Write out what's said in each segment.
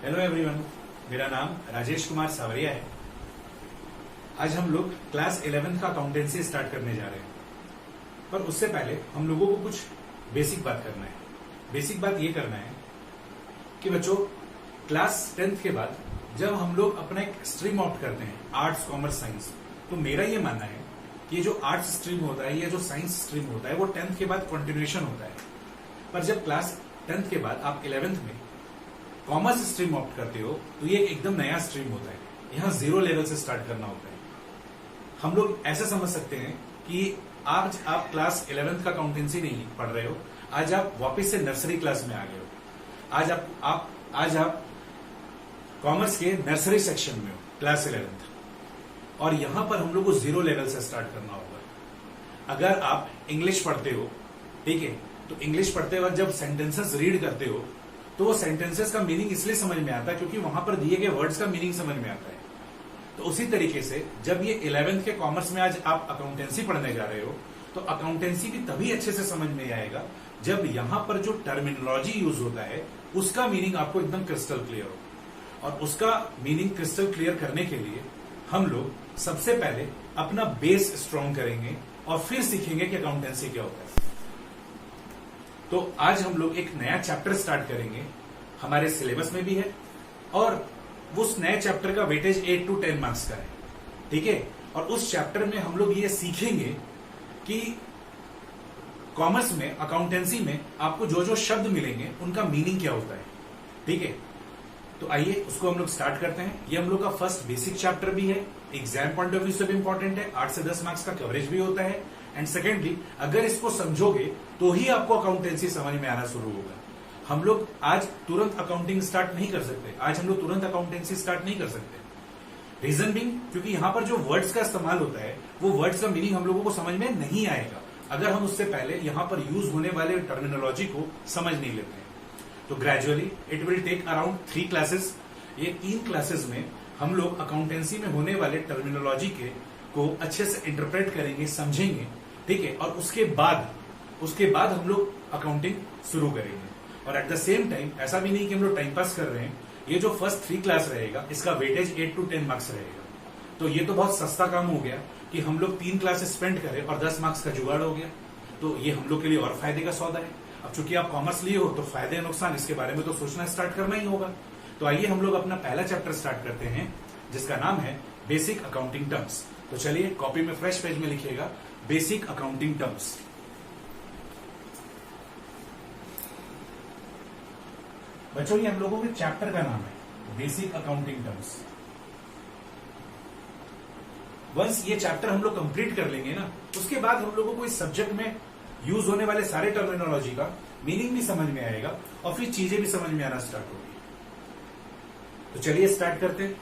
Hello everyone, मेरा नाम राजेश कुमार सावरिया है। आज हम लोग क्लास 11th का अकाउंटेंसी स्टार्ट करने जा रहे हैं, पर उससे पहले हम लोगों को कुछ बेसिक बात करना है। बेसिक बात ये करना है कि बच्चों, क्लास 10th के बाद जब हम लोग अपना एक स्ट्रीम ऑप्ट करते हैं, आर्ट्स, कॉमर्स, साइंस, तो मेरा ये मानना है कि ये जो आर्ट्स स्ट्रीम होता है या जो साइंस स्ट्रीम होता है वो 10th के बाद कंटिन्यूएशन होता है। पर जब क्लास 10th के बाद आप 11th में कॉमर्स स्ट्रीम ऑप्ट करते हो तो ये एकदम नया स्ट्रीम होता है। यहाँ 0 लेवल से स्टार्ट करना होता है। हम लोग ऐसा समझ सकते हैं कि आज आप क्लास 11th का अकाउंटेंसी नहीं पढ़ रहे हो, आज आप वापस से नर्सरी क्लास में आ गए हो। आज आप कॉमर्स के नर्सरी सेक्शन में हो, क्लास 11th, और यहां पर हम लोग को 0 लेवल से स्टार्ट करना होगा। अगर आप इंग्लिश पढ़ते हो, ठीक है, तो इंग्लिश पढ़ते वक्त जब सेंटेंसेस रीड करते हो तो वो सेंटेंसेस का मीनिंग इसलिए समझ में आता है क्योंकि वहां पर दिए गए वर्ड्स का मीनिंग समझ में आता है। तो उसी तरीके से जब ये 11th के कॉमर्स में आज आप अकाउंटेंसी पढ़ने जा रहे हो तो अकाउंटेंसी भी तभी अच्छे से समझ में आएगा जब यहां पर जो टर्मिनोलॉजी यूज होता है उसका मीनिंग आपको एकदम क्रिस्टल क्लियर हो। और उसका मीनिंग क्रिस्टल क्लियर करने के लिए हम लोग सबसे पहले अपना बेस स्ट्रॉन्ग करेंगे और फिर सीखेंगे कि अकाउंटेंसी क्या होता है। तो आज हम लोग एक नया चैप्टर स्टार्ट करेंगे, हमारे सिलेबस में भी है, और उस नए चैप्टर का वेटेज 8 to 10 मार्क्स का है, ठीक है। और उस चैप्टर में हम लोग ये सीखेंगे कि कॉमर्स में, अकाउंटेंसी में आपको जो जो शब्द मिलेंगे उनका मीनिंग क्या होता है, ठीक है। तो आइए उसको हम लोग स्टार्ट करते हैं। ये हम लोग का फर्स्ट बेसिक चैप्टर भी है, एग्जाम पॉइंट ऑफ व्यू से भी इंपॉर्टेंट है, 8 से 10 मार्क्स का कवरेज भी होता है। एंड सेकेंडली, अगर इसको समझोगे तो ही आपको अकाउंटेंसी समझ में आना शुरू होगा। हम लोग आज तुरंत अकाउंटिंग स्टार्ट नहीं कर सकते, आज हम लोग तुरंत अकाउंटेंसी स्टार्ट नहीं कर सकते। रीजन बिंग, क्योंकि यहां पर जो वर्ड्स का इस्तेमाल होता है वो वर्ड्स का मीनिंग हम लोगों को समझ में नहीं आएगा अगर हम उससे पहले यहां पर यूज होने वाले टर्मिनोलॉजी को समझ नहीं लेते हैं। तो gradually it will take around 3 classes. ये 3 क्लासेस में हम लोग अकाउंटेंसी में होने वाले टर्मिनोलॉजी को अच्छे से इंटरप्रेट करेंगे, समझेंगे, ठीक है। और उसके बाद हम लोग अकाउंटिंग शुरू करेंगे। और एट द सेम टाइम ऐसा भी नहीं कि हम लोग टाइम पास कर रहे हैं, ये जो फर्स्ट 3 क्लास रहेगा इसका वेटेज 8 to 10 मार्क्स रहेगा। तो ये तो बहुत सस्ता काम हो गया कि हम लोग 3 क्लास स्पेंड करें और 10 मार्क्स का जुगाड़ हो गया। तो ये हम लोग के लिए और फायदे का सौदा है। अब चूंकि आप कॉमर्स लिए हो तो फायदे नुकसान इसके बारे में तो सोचना स्टार्ट करना ही होगा। तो आइए हम लोग अपना पहला चैप्टर स्टार्ट करते हैं जिसका नाम है बेसिक अकाउंटिंग टर्म्स। तो चलिए कॉपी में फ्रेश पेज में लिखिएगा बेसिक अकाउंटिंग टर्म्स। बच्चों, ये हम लोगों के चैप्टर का नाम है बेसिक अकाउंटिंग टर्म्स। वंस ये चैप्टर हम लोग कंप्लीट कर लेंगे ना, उसके बाद हम लोगों को इस सब्जेक्ट में यूज होने वाले सारे टर्मिनोलॉजी का मीनिंग भी समझ में आएगा और फिर चीजें भी समझ में आना स्टार्ट होगी। तो चलिए स्टार्ट करते हैं।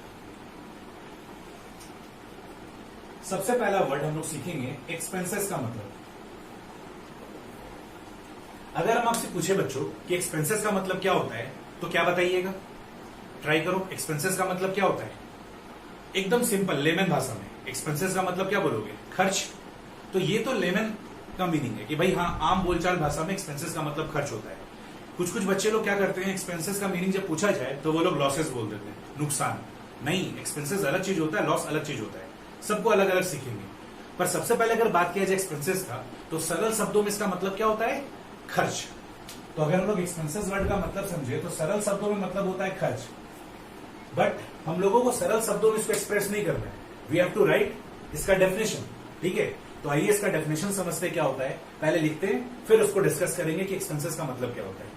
सबसे पहला वर्ड हम लोग सीखेंगे एक्सपेंसेस का मतलब। अगर हम आपसे पूछे बच्चों कि एक्सपेंसेस का मतलब क्या होता है तो क्या बताइएगा? ट्राई करो, एक्सपेंसेस का मतलब क्या होता है? एकदम सिंपल लेमन भाषा में एक्सपेंसेस का मतलब क्या बोलोगे? खर्च। तो ये तो लेमन का मीनिंग है कि भाई हाँ, आम बोलचाल भाषा में एक्सपेंसेस का मतलब खर्च होता है। कुछ बच्चे लोग क्या करते हैं, एक्सपेंसेस का मीनिंग जब पूछा जाए तो वो लोग लॉसेस बोल देते हैं, नुकसान। नहीं, एक्सपेंसेस अलग चीज होता है, लॉस अलग चीज होता है। सबको अलग अलग सीखेंगे। पर सबसे पहले अगर बात किया जाए एक्सपेंसेस का तो सरल शब्दों में इसका मतलब क्या होता है? खर्च। तो अगर हम लोग एक्सपेंसेस वर्ड का मतलब समझे तो सरल शब्दों में मतलब होता है खर्च। बट हम लोगों को सरल शब्दों में इसको एक्सप्रेस नहीं करना है, वी हैव टू राइट इसका डेफिनेशन, ठीक है। तो आइए इसका डेफिनेशन समझते क्या होता है, पहले लिखते हैं फिर उसको डिस्कस करेंगे कि एक्सपेंसेस का मतलब क्या होता है।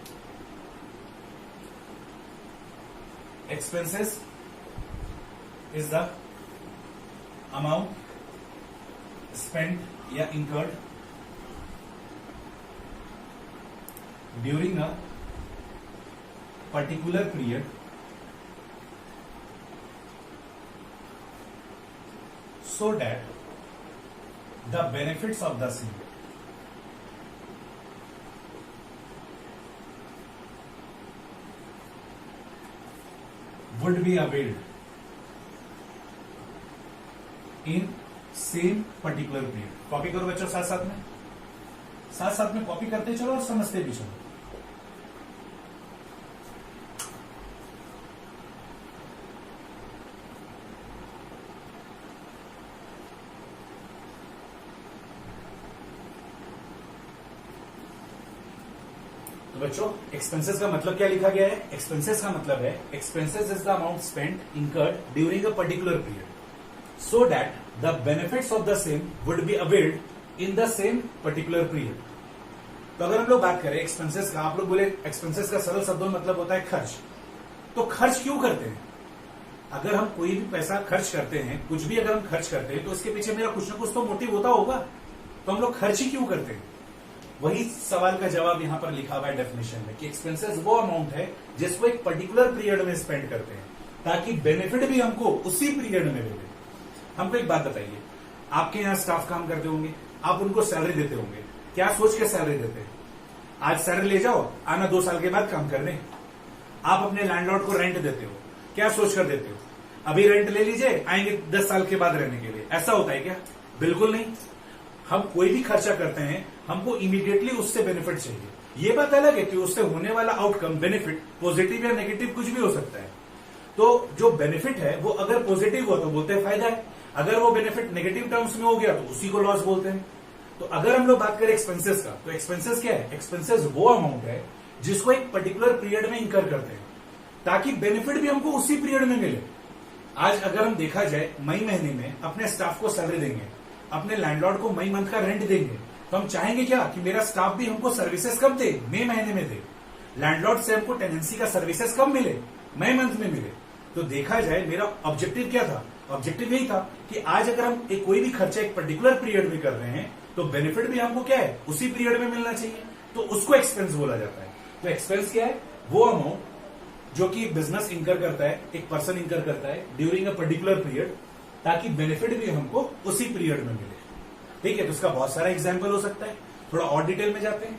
Expenses is the amount spent या incurred during a particular period so that the benefits of the same would be availed in same particular period। Copy करो बच्चों, साथ साथ में कॉपी करते चलो और समझते भी चलो। तो बच्चों एक्सपेंसेस का मतलब क्या लिखा गया है? एक्सपेंसेस का मतलब है expenses is the amount spent incurred during a particular period so that the benefits of the same would be availed in the same particular period. तो अगर हम लोग बात करें एक्सपेंसेस का, आप लोग बोले एक्सपेंसेस का सरल शब्दों में मतलब होता है खर्च। तो खर्च क्यों करते हैं? अगर हम कोई भी पैसा खर्च करते हैं, कुछ भी अगर हम खर्च करते हैं, तो इसके पीछे मेरा कुछ ना कुछ तो मोटिव होता होगा। तो हम लोग खर्च ही क्यों करते हैं? वही सवाल का जवाब यहां पर लिखा हुआ है डेफिनेशन में कि एक्सपेंसेस वो अमाउंट है जिसको एक पर्टिकुलर पीरियड में स्पेंड करते हैं ताकि बेनिफिट भी हमको उसी पीरियड में मिले। हमको एक बात बताइए, आपके यहां स्टाफ काम करते होंगे, आप उनको सैलरी देते होंगे, क्या सोच के सैलरी देते हैं? आज सैलरी ले जाओ, आना 2 साल के बाद काम करने। आप अपने लैंडलॉर्ड को रेंट देते हो, क्या सोचकर देते हो? अभी रेंट ले लीजिए, आएंगे 10 साल के बाद रहने के लिए। ऐसा होता है क्या? बिल्कुल नहीं। हम कोई भी खर्चा करते हैं, हमको इमीडिएटली उससे बेनिफिट चाहिए। ये बात अलग है कि उससे होने वाला आउटकम बेनिफिट पॉजिटिव या नेगेटिव कुछ भी हो सकता है। तो जो बेनिफिट है वो अगर पॉजिटिव हो तो बोलते हैं फायदा है, अगर वो बेनिफिट नेगेटिव टर्म्स में हो गया तो उसी को लॉस बोलते हैं। तो अगर हम लोग बात करें एक्सपेंसेस का, तो एक्सपेंसेस क्या है? एक्सपेंसेस वो अमाउंट है जिसको एक पर्टिकुलर पीरियड में इंकर करते हैं ताकि बेनिफिट भी हमको उसी पीरियड में मिले। आज अगर हम देखा जाए, मई महीने में अपने स्टाफ को सैलरी देंगे, अपने लैंडलॉर्ड को मई मंथ का रेंट देंगे, तो हम चाहेंगे क्या कि मेरा स्टाफ भी हमको सर्विसेज कब दे? मई महीने में दे। लैंडलॉर्ड से हमको टेनेंसी का सर्विसेज कब मिले? मई मंथ में मिले। तो देखा जाए मेरा ऑब्जेक्टिव क्या था? ऑब्जेक्टिव यही था कि आज अगर हम कोई भी खर्चा एक पर्टिकुलर पीरियड में कर रहे हैं तो बेनिफिट भी हमको क्या है? उसी पीरियड में मिलना चाहिए। तो उसको एक्सपेंस बोला जाता है। तो एक्सपेंस क्या है? वो अमाउंट जो कि बिजनेस इंकर करता है, एक पर्सन इंकर करता है ड्यूरिंग अ पर्टिकुलर पीरियड ताकि बेनिफिट भी हमको उसी पीरियड में मिले। ठीक है, तो इसका बहुत सारा एग्जाम्पल हो सकता है। थोड़ा और डिटेल में जाते हैं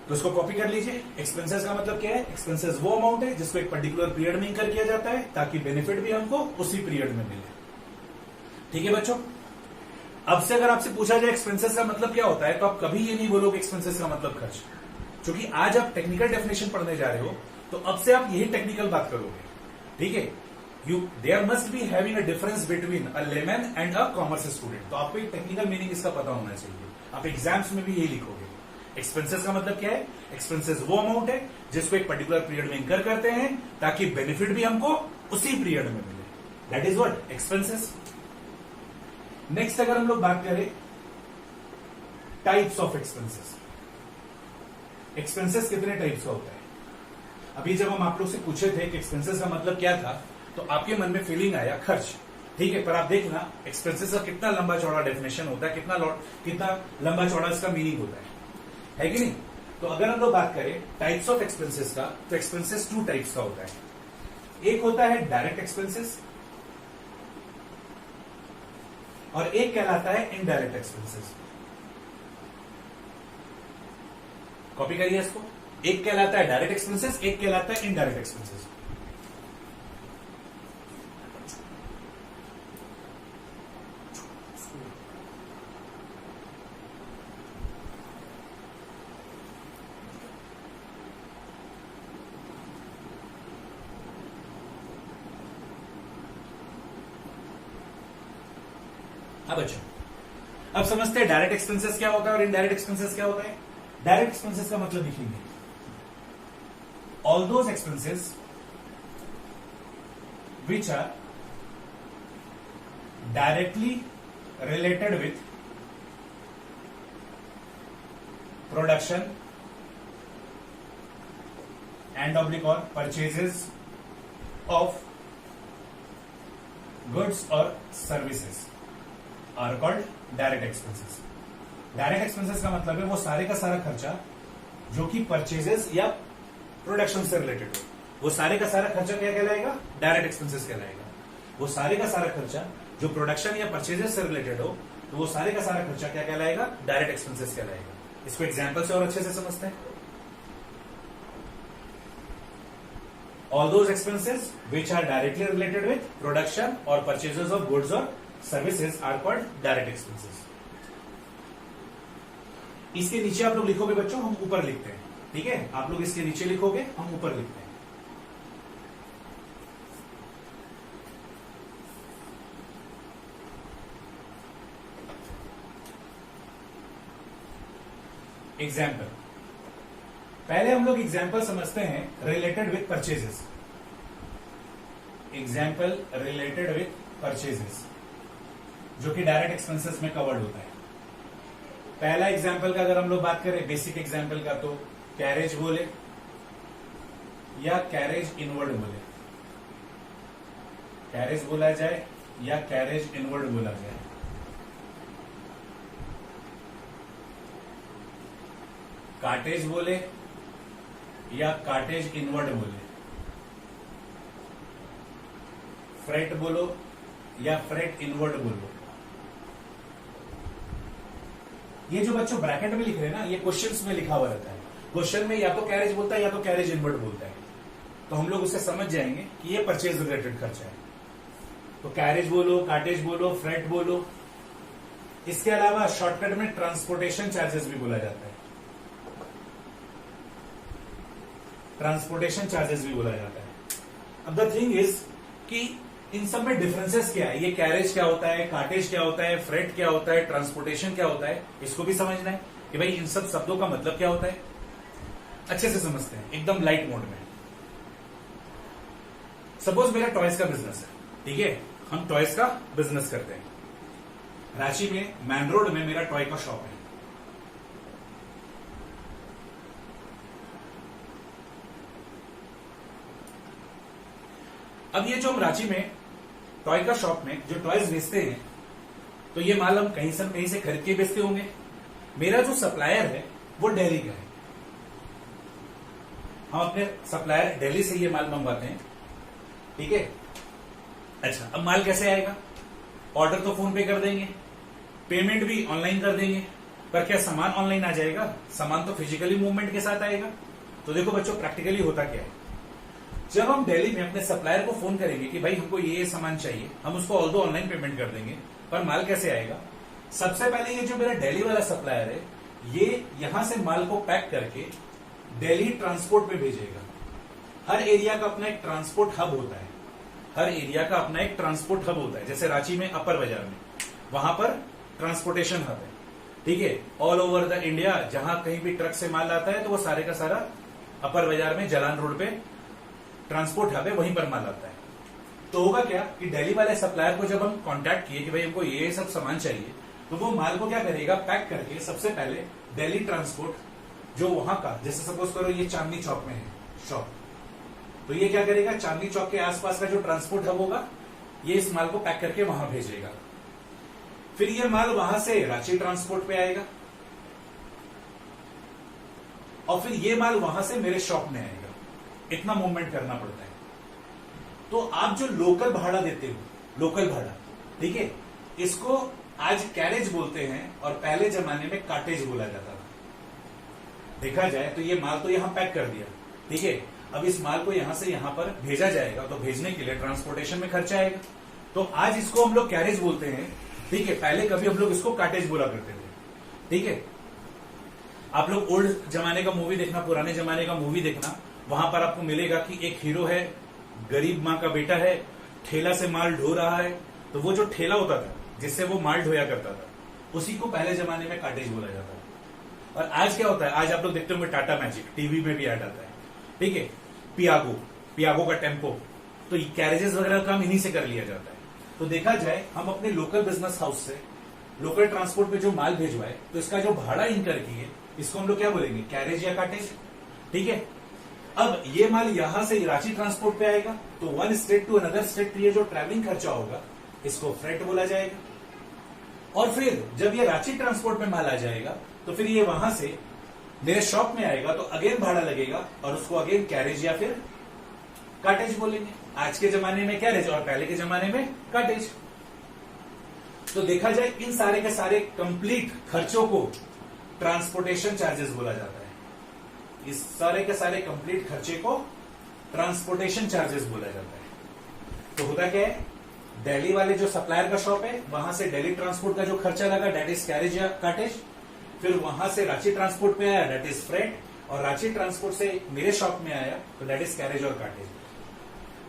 तो इसको कॉपी कर लीजिए। एक्सपेंसेस का मतलब क्या है? एक्सपेंसेस वो अमाउंट है जिसको एक पर्टिकुलर पीरियड में इंकर किया जाता है ताकि बेनिफिट भी हमको उसी पीरियड में मिले। ठीक है बच्चों, अब से अगर आपसे पूछा जाए एक्सपेंसेस का मतलब क्या होता है तो आप कभी ये नहीं बोलोगे एक्सपेंसेस का मतलब खर्च, क्योंकि आज आप टेक्निकल डेफिनेशन पढ़ने जा रहे हो तो अब से आप यही टेक्निकल बात करोगे। ठीक है, there must be having a difference between a layman and a commerce student. तो आपको एक टेक्निकल मीनिंग इसका पता होना चाहिए। आप एग्जाम्स में भी यही लिखोगे। एक्सपेंसेस का मतलब क्या है? एक्सपेंसेस वो अमाउंट है जिसको एक पर्टिकुलर पीरियड में इंकर करते हैं ताकि बेनिफिट भी हमको उसी पीरियड में मिले। That is what expenses. Next अगर हम लोग बात करें टाइप्स ऑफ एक्सपेंसेस, एक्सपेंसेस कितने टाइप्स का होता है? अभी जब हम आप लोग से पूछे थे कि एक्सपेंसेस का मतलब क्या था तो आपके मन में फीलिंग आया खर्च। ठीक है, पर आप देखना एक्सपेंसेस का कितना लंबा चौड़ा डेफिनेशन होता है, कितना लंबा चौड़ा इसका मीनिंग होता है कि नहीं? तो अगर हम लोग बात करें टाइप्स ऑफ एक्सपेंसेस का, तो एक्सपेंसेस 2 टाइप्स का होता है। एक होता है डायरेक्ट एक्सपेंसेस और एक कहलाता है इनडायरेक्ट एक्सपेंसेस। कॉपी करिए इसको। एक कहलाता है डायरेक्ट एक्सपेंसेस, एक कहलाता है इनडायरेक्ट एक्सपेंसेस। अब अच्छा, अब समझते हैं डायरेक्ट एक्सपेंसेस क्या होता है और इनडायरेक्ट एक्सपेंसेस क्या होता है। डायरेक्ट एक्सपेंसेस का मतलब लिखेंगे all those expenses which are directly related with production and oblique or purchases of goods or services are called direct expenses. Direct expenses का मतलब है वो सारे का सारा खर्चा जो कि परचेजेस या प्रोडक्शन से रिलेटेड हो, वो सारे का सारा खर्चा क्या कहलाएगा? डायरेक्ट एक्सपेंसेस कहलाएगा। वो सारे का सारा खर्चा जो प्रोडक्शन या परचेजेस से रिलेटेड हो तो वो सारे का सारा खर्चा क्या कहलाएगा? डायरेक्ट एक्सपेंसेस कहलाएगा। इसको एग्जांपल से और अच्छे से समझते हैं। All those expenses which are directly related with production और परचेजेस ऑफ गुड्स और services are called direct expenses. इसके नीचे आप लोग लिखोगे बच्चों, हम ऊपर लिखते हैं। ठीक है, आप लोग इसके नीचे लिखोगे, हम ऊपर लिखते हैं। एग्जाम्पल, पहले हम लोग एग्जाम्पल समझते हैं related with purchases. Example related with purchases जो कि डायरेक्ट एक्सपेंसेस में कवर्ड होता है। पहला एग्जाम्पल का अगर हम लोग बात करें, बेसिक एग्जाम्पल का, तो कैरेज बोले या कैरेज इनवर्ड बोले, कैरेज बोला जाए या कैरेज इनवर्ड बोला जाए। कार्टेज बोले या कार्टेज इनवर्ड बोले, फ्रेट बोलो या फ्रेट इनवर्ड बोलो। ये जो बच्चों ब्रैकेट में लिख रहे हैं ना, ये क्वेश्चंस में लिखा हुआ रहता है। क्वेश्चन में या तो कैरेज बोलता है या तो कैरेज इनवर्ड बोलता है, तो हम लोग उसे समझ जाएंगे कि ये परचेज रिलेटेड खर्चा है। तो कैरेज बोलो, कार्टेज बोलो, फ्रेट बोलो। इसके अलावा शॉर्टकट में ट्रांसपोर्टेशन चार्जेस भी बोला जाता है, ट्रांसपोर्टेशन चार्जेस भी बोला जाता है। अब द थिंग इज कि इन सब में डिफरेंसेस क्या है, ये कैरेज क्या होता है, कार्टेज क्या होता है, फ्रेट क्या होता है, ट्रांसपोर्टेशन क्या होता है, इसको भी समझना है कि भाई इन सब शब्दों का मतलब क्या होता है। अच्छे से समझते हैं एकदम लाइट मोड में। सपोज मेरा टॉयज का बिजनेस है, ठीक है, हम टॉयज का बिजनेस करते हैं। रांची में मैन रोड में मेरा टॉय का शॉप है। अब ये जो हम रांची में टॉय का शॉप में जो टॉयज बेचते हैं, तो ये माल हम कहीं से खरीद के बेचते होंगे। मेरा जो सप्लायर है वो दिल्ली का है, हम अपने सप्लायर दिल्ली से ये माल मंगवाते हैं, ठीक है। अच्छा, अब माल कैसे आएगा? ऑर्डर तो फोन पे कर देंगे, पेमेंट भी ऑनलाइन कर देंगे, पर क्या सामान ऑनलाइन आ जाएगा? सामान तो फिजिकली मूवमेंट के साथ आएगा। तो देखो बच्चों, प्रैक्टिकली होता क्या है, जब हम दिल्ली में अपने सप्लायर को फोन करेंगे कि भाई हमको ये सामान चाहिए, हम उसको ऑल्दो ऑनलाइन पेमेंट कर देंगे, पर माल कैसे आएगा? सबसे पहले ये जो मेरा दिल्ली वाला सप्लायर है, ये यहां से माल को पैक करके दिल्ली ट्रांसपोर्ट में भेजेगा। हर एरिया का अपना एक ट्रांसपोर्ट हब होता है, हर एरिया का अपना एक ट्रांसपोर्ट हब होता है। जैसे रांची में अपर बाजार में, वहां पर ट्रांसपोर्टेशन हब है, ठीक है। ऑल ओवर द इंडिया जहां कहीं भी ट्रक से माल आता है, तो वो सारे का सारा अपर बाजार में जलान रोड पे ट्रांसपोर्ट हब है, वहीं पर माल आता है। तो होगा क्या कि दिल्ली वाले सप्लायर को जब हम कांटेक्ट किए कि भाई हमको ये सब सामान चाहिए, तो वो माल को क्या करेगा, पैक करके सबसे पहले दिल्ली ट्रांसपोर्ट जो वहां का, जैसे सपोज करो ये चांदनी चौक में है शॉप, तो ये क्या करेगा, चांदनी चौक के आसपास का जो ट्रांसपोर्ट हब होगा, ये इस माल को पैक करके वहां भेजेगा। फिर ये माल वहां से रांची ट्रांसपोर्ट पे आएगा, और फिर ये माल वहां से मेरे शॉप में आएगा। इतना मूवमेंट करना पड़ता है। तो आप जो लोकल भाड़ा देते हो, लोकल भाड़ा, ठीक है, इसको आज कैरेज बोलते हैं और पहले जमाने में कार्टेज बोला जाता था। देखा जाए तो ये माल तो यहां पैक कर दिया, ठीक है। अब इस माल को यहां से यहां पर भेजा जाएगा, तो भेजने के लिए ट्रांसपोर्टेशन में खर्चा आएगा। तो आज इसको हम लोग कैरेज बोलते हैं, ठीक है। पहले कभी हम लोग इसको कार्टेज बोला करते थे, ठीक है। आप लोग ओल्ड जमाने का मूवी देखना, पुराने जमाने का मूवी देखना, वहां पर आपको मिलेगा कि एक हीरो है, गरीब माँ का बेटा है, ठेला से माल ढो रहा है। तो वो जो ठेला होता था जिससे वो माल ढोया करता था, उसी को पहले जमाने में कार्टेज बोला जाता था। और आज क्या होता है, आज आप लोग देखते होंगे टाटा मैजिक, टीवी में भी ऐड आता है, ठीक है। पियागो का टेम्पो, तो कैरेजेस वगैरह का काम इन्हीं से कर लिया जाता है। तो देखा जाए, हम अपने लोकल बिजनेस हाउस से लोकल ट्रांसपोर्ट पे जो माल भेजवाए, तो इसका जो भाड़ा इनकर किए, इसको हम लोग क्या बोलेंगे, कैरेज या कार्टेज, ठीक है। अब ये माल यहां से रांची ट्रांसपोर्ट पे आएगा, तो one state to another state ये जो ट्रैवलिंग खर्चा होगा, इसको फ्रेट बोला जाएगा। और फिर जब ये रांची ट्रांसपोर्ट में माल आ जाएगा, तो फिर ये वहां से मेरे शॉप में आएगा, तो अगेन भाड़ा लगेगा, और उसको अगेन कैरेज या फिर कार्टेज बोलेंगे। आज के जमाने में कैरेज और पहले के जमाने में कार्टेज। तो देखा जाए, इन सारे के सारे कंप्लीट खर्चों को ट्रांसपोर्टेशन चार्जेस बोला जाता है। इस सारे के सारे कंप्लीट खर्चे को ट्रांसपोर्टेशन चार्जेस बोला जाता है। तो होता क्या है, दिल्ली वाले जो सप्लायर का शॉप है, वहां से दिल्ली ट्रांसपोर्ट का जो खर्चा लगा, डेट इज कैरेज या कार्टेज। फिर वहां से रांची ट्रांसपोर्ट में आया, डेट इज फ्रेट। और रांची ट्रांसपोर्ट से मेरे शॉप में आया, तो डेट इज कैरेज और कार्टेज।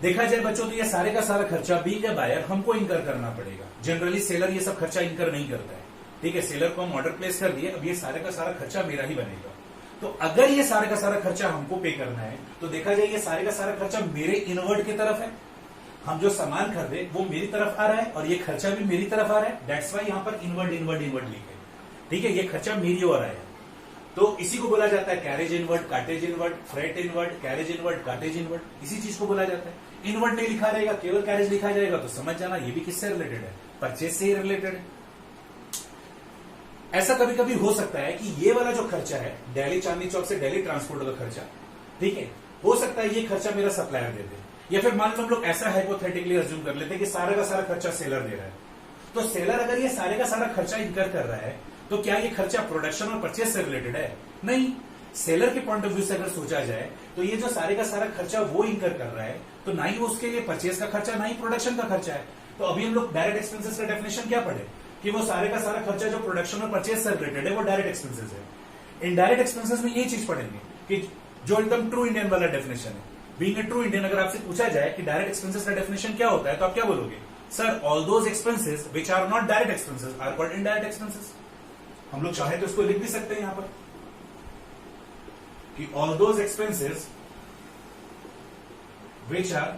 देखा जाए बच्चों, तो ये सारे का सारा खर्चा बी के बायर हमको इनकर करना पड़ेगा। जनरली सेलर ये सब खर्चा इनकर नहीं करता है, ठीक है। सेलर को हम ऑर्डर प्लेस कर दिए, अब ये सारे का सारा खर्चा मेरा ही बनेगा। तो अगर ये सारे का सारा खर्चा हमको पे करना है तो देखा जाए ये सारे का सारा खर्चा मेरे इनवर्ड की तरफ है। हम जो सामान खरीदे वो मेरी तरफ आ रहा है और ये खर्चा भी मेरी तरफ आ रहा है। दैट्स वाई यहां पर इनवर्ड इनवर्ड इनवर्ड लिखे। ठीक है, ये खर्चा मेरी ओर आया। तो इसी को बोला जाता है carriage inward, cottage inward, freight inward, carriage inward, cottage inward, इसी चीज को बोला जाता है। इनवर्ड नहीं लिखा रहेगा, केवल कैरेज लिखा जाएगा तो समझ जाना ये भी किससे रिलेटेड है, परचेज से ही रिलेटेड है। ऐसा कभी कभी हो सकता है कि ये वाला जो खर्चा है दिल्ली चांदनी चौक से दिल्ली ट्रांसपोर्ट का खर्चा, ठीक है, हो सकता है ये खर्चा मेरा सप्लायर दे दे, या फिर मान लो हम लोग ऐसा हाइपोथेटिकली अज्यूम कर लेते हैं कि सारा का सारा खर्चा सेलर दे रहा है। तो सेलर अगर ये सारे का सारा खर्चा इनकर कर रहा है तो क्या ये खर्चा प्रोडक्शन और परचेज से रिलेटेड है? नहीं। सेलर के पॉइंट ऑफ व्यू से अगर सोचा जाए तो ये जो सारे का सारा खर्चा वो इनकर कर रहा है, तो ना ही उसके लिए परचेज का खर्चा ना ही प्रोडक्शन का खर्चा है। तो अभी हम लोग डायरेक्ट एक्सपेंसेस का डेफिनेशन क्या पढ़े कि वो सारे का सारा खर्चा जो प्रोडक्शन और परचेज से रिलेटेड है वो डायरेक्ट एक्सपेंसेस है। इनडायरेक्ट एक्सपेंसेस में ये चीज पढ़ेंगे कि जो एकदम ट्रू इंडियन वाला डेफिनेशन है। बीइंग ए ट्रू इंडियन अगर आपसे पूछा जाए कि डायरेक्ट एक्सपेंसेस का डेफिनेशन क्या होता है तो आप क्या बोलोगे? Sir, all those expenses which are not direct expenses are called indirect expenses. हम लोग चाहे तो इसको लिख भी सकते हैं यहां पर कि all those expenses which are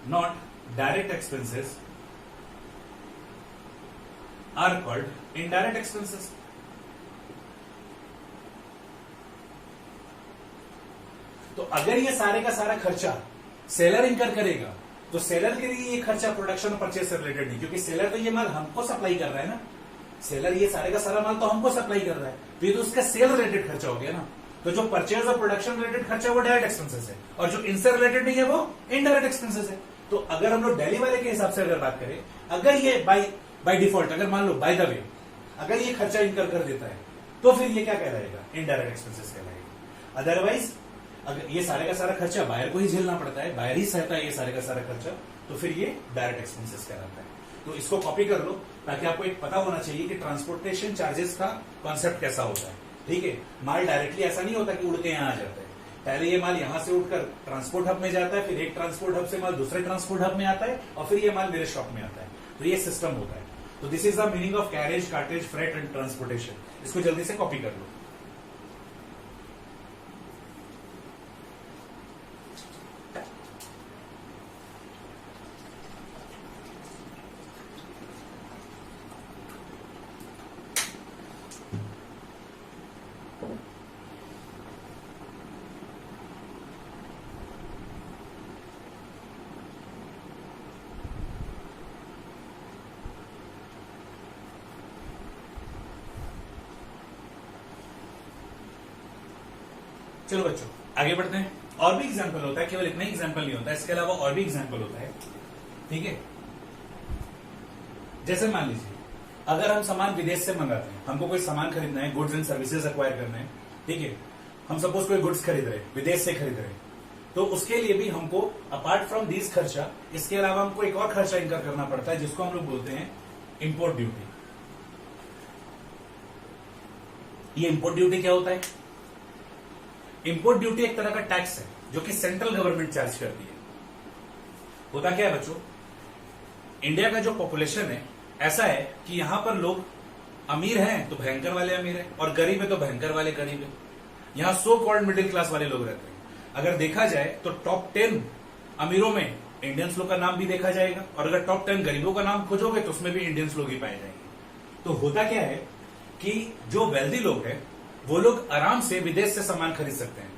not direct expenses are called indirect expenses. तो अगर ये सारे का सारा खर्चा सेलर इनकर करेगा तो सेलर के लिए ये खर्चा प्रोडक्शन और परचेज से रिलेटेड नहीं, क्योंकि सेलर तो ये माल हमको सप्लाई कर रहा है ना। सेलर ये सारे का सारा माल तो हमको सप्लाई कर रहा है, तो ये तो उसका सेल रिलेटेड खर्चा हो गया ना। तो जो परचेज और प्रोडक्शन रिलेटेड खर्चा वो डायरेक्ट एक्सपेंसेस है और जो इनसे रिलेटेड नहीं है वो इनडायरेक्ट एक्सपेंसेस है। तो अगर हम लोग दिल्ली वाले के हिसाब से अगर बात करें, अगर ये बाय डिफॉल्ट अगर मान लो बाय द वे अगर ये खर्चा इनकर कर देता है तो फिर ये क्या कहलाएगा? इनडायरेक्ट एक्सपेंसेस कहलाएगा। अदरवाइज अगर ये सारे का सारा खर्चा बायर को ही झेलना पड़ता है, बायर ही सहता है ये सारे का सारा खर्चा, तो फिर ये डायरेक्ट एक्सपेंसेस कहलाता है। तो इसको कॉपी कर लो ताकि आपको एक पता होना चाहिए कि ट्रांसपोर्टेशन चार्जेस का कॉन्सेप्ट कैसा होता है। ठीक है, माल डायरेक्टली ऐसा नहीं होता कि उड़ के यहां आ जाता है। पहले ये माल यहां से उठकर ट्रांसपोर्ट हब में जाता है, फिर एक ट्रांसपोर्ट हब से माल दूसरे ट्रांसपोर्ट हब में आता है और फिर ये माल मेरे शॉप में आता है। तो ये सिस्टम होता है। तो this is the meaning of carriage, cartage, freight and transportation. इसको जल्दी से कॉपी कर लो। चलो बच्चों आगे बढ़ते हैं। और भी एग्जाम्पल होता है, केवल इतना ही एग्जाम्पल नहीं होता है, इसके अलावा और भी एग्जाम्पल होता है। ठीक है, जैसे मान लीजिए अगर हम सामान विदेश से मंगाते हैं, हमको कोई सामान खरीदना है, गुड्स एंड सर्विसेज एक्वायर करना है। ठीक है, हम सपोज कोई गुड्स खरीद रहे हैं, विदेश से खरीद रहे हैं, तो उसके लिए भी हमको अपार्ट फ्रॉम दीज खर्चा इसके अलावा हमको एक और खर्चा इनकर करना पड़ता है जिसको हम लोग बोलते हैं इंपोर्ट ड्यूटी। ये इंपोर्ट ड्यूटी क्या होता है? इंपोर्ट ड्यूटी एक तरह का टैक्स है जो कि सेंट्रल गवर्नमेंट चार्ज करती है। होता क्या है बच्चों, इंडिया का जो पॉपुलेशन है ऐसा है कि यहां पर लोग अमीर हैं तो भयंकर वाले अमीर हैं और गरीब है तो भयंकर वाले गरीब है। यहां सो कॉल्ड मिडिल क्लास वाले लोग रहते हैं। अगर देखा जाए तो टॉप 10 अमीरों में इंडियंस लोग का नाम भी देखा जाएगा और अगर टॉप 10 गरीबों का नाम खोजोगे तो उसमें भी इंडियंस लोग ही पाए जाएंगे। तो होता क्या है कि जो वेल्दी लोग हैं वो लोग आराम से विदेश से सामान खरीद सकते हैं।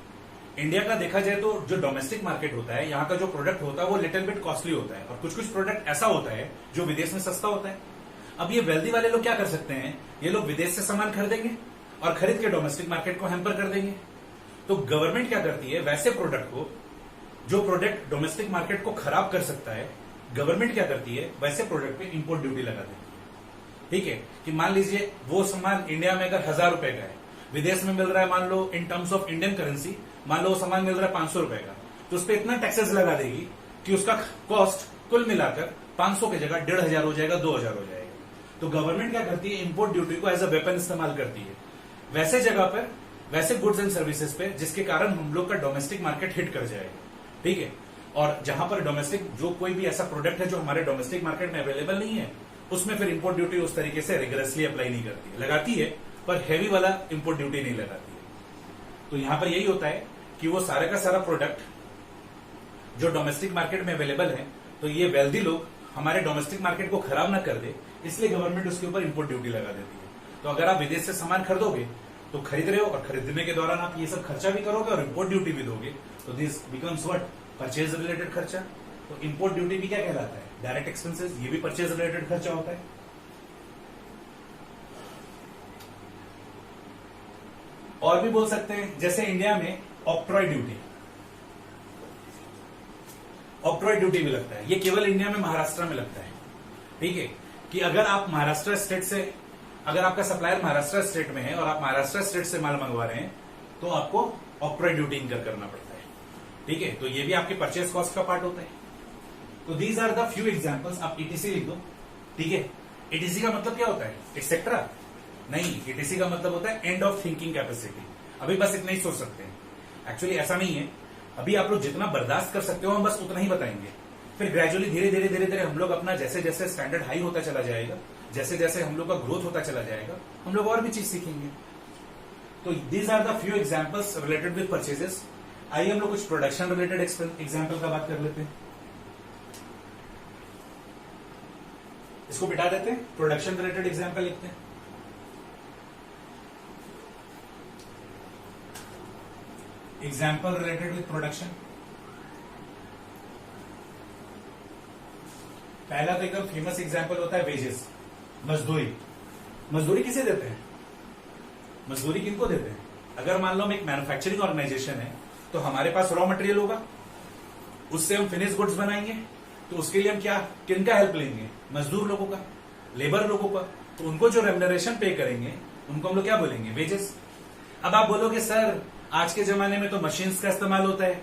इंडिया का देखा जाए तो जो डोमेस्टिक मार्केट होता है, यहाँ का जो प्रोडक्ट होता है वो लिटिल बिट कॉस्टली होता है और कुछ कुछ प्रोडक्ट ऐसा होता है जो विदेश में सस्ता होता है। अब ये वेल्दी वाले लोग क्या कर सकते हैं, ये लोग विदेश से सामान खरीदेंगे और खरीद के डोमेस्टिक मार्केट को हैम्पर कर देंगे। तो गवर्नमेंट क्या करती है, वैसे प्रोडक्ट को जो प्रोडक्ट डोमेस्टिक मार्केट को खराब कर सकता है, गवर्नमेंट क्या करती है वैसे प्रोडक्ट पे इंपोर्ट ड्यूटी लगा देती है। ठीक है, कि मान लीजिए वो सामान इंडिया में अगर 1000 रुपए का है, विदेश में मिल रहा है मान लो in terms of Indian currency मान लो वो सामान मिल रहा है 500 रुपए का, तो उस पर इतना टैक्सेस लगा देगी कि उसका कॉस्ट कुल मिलाकर 500 की जगह 1500 हो जाएगा, 2000 हो जाएगा। तो गवर्नमेंट क्या करती है, इंपोर्ट ड्यूटी को एज अ वेपन इस्तेमाल करती है वैसे जगह पर, वैसे गुड्स एंड सर्विसेज पे जिसके कारण हम लोग का डोमेस्टिक मार्केट हिट कर जाएगा। ठीक है, और जहां पर डोमेस्टिक जो कोई भी ऐसा प्रोडक्ट है जो हमारे डोमेस्टिक मार्केट में अवेलेबल नहीं है, उसमें फिर इंपोर्ट ड्यूटी उस तरीके से रिगरसली अप्लाई नहीं करती है। लगाती है पर हैवी वाला इंपोर्ट ड्यूटी नहीं लगाती है। तो यहां पर यही होता है कि वो सारे का सारा प्रोडक्ट जो डोमेस्टिक मार्केट में अवेलेबल है, तो ये वेल्दी लोग हमारे डोमेस्टिक मार्केट को खराब ना कर दे, इसलिए गवर्नमेंट उसके ऊपर इंपोर्ट ड्यूटी लगा देती है। तो अगर आप विदेश से सामान खरीदोगे तो खरीद रहे हो, और खरीदने के दौरान आप ये सब खर्चा भी करोगे और इंपोर्ट ड्यूटी भी दोगे, तो this becomes what, purchase related खर्चा। तो इंपोर्ट ड्यूटी भी क्या कहलाता है, डायरेक्ट एक्सपेंसेस, ये भी परचेज रिलेटेड खर्चा होता है। और भी बोल सकते हैं, जैसे इंडिया में ऑक्ट्रॉय ड्यूटी, ऑक्ट्रॉय ड्यूटी भी लगता है। ये केवल इंडिया में महाराष्ट्र में लगता है, ठीक है, कि अगर आप महाराष्ट्र स्टेट से, अगर आपका सप्लायर महाराष्ट्र स्टेट में है और आप महाराष्ट्र स्टेट से माल मंगवा रहे हैं, तो आपको ऑक्ट्रॉय ड्यूटी इनकर करना पड़ता है, ठीक है। तो ये भी आपके परचेज कॉस्ट का पार्ट होता है। तो these are the few examples. आप ईटीसी लिख दो, ठीक है। ईटीसी का मतलब क्या होता है, एक्सेट्रा नहीं, ईटीसी का मतलब होता है एंड ऑफ थिंकिंग कैपेसिटी। अभी बस इतना ही सोच सकते हैं, एक्चुअली ऐसा नहीं है। अभी आप लोग जितना बर्दाश्त कर सकते हो हम बस उतना ही बताएंगे, फिर ग्रेजुअली धीरे धीरे धीरे धीरे हम लोग अपना जैसे जैसे स्टैंडर्ड हाई होता चला जाएगा, जैसे जैसे हम लोग का ग्रोथ होता चला जाएगा, हम लोग और भी चीज सीखेंगे। तो these are the few examples related with purchases. आइए हम लोग कुछ प्रोडक्शन रिलेटेड एग्जांपल का बात कर लेते हैं। इसको बिठा देते हैं, प्रोडक्शन रिलेटेड एग्जांपल लिखते हैं। Example related with production. पहला तो एकदम फेमस एग्जाम्पल होता है वेजेस, मजदूरी। मजदूरी किसे देते हैं, मजदूरी किनको देते हैं? अगर मान लो हम एक मैन्युफैक्चरिंग ऑर्गेनाइजेशन है, तो हमारे पास रॉ मटेरियल होगा, उससे हम फिनिश गुड्स बनाएंगे, तो उसके लिए हम क्या, किनका हेल्प लेंगे, मजदूर लोगों का, लेबर लोगों का। तो उनको जो रेम्युनरेशन पे करेंगे उनको हम लोग क्या बोलेंगे, वेजेस। अब आप बोलोगे सर आज के जमाने में तो मशीन्स का इस्तेमाल होता है,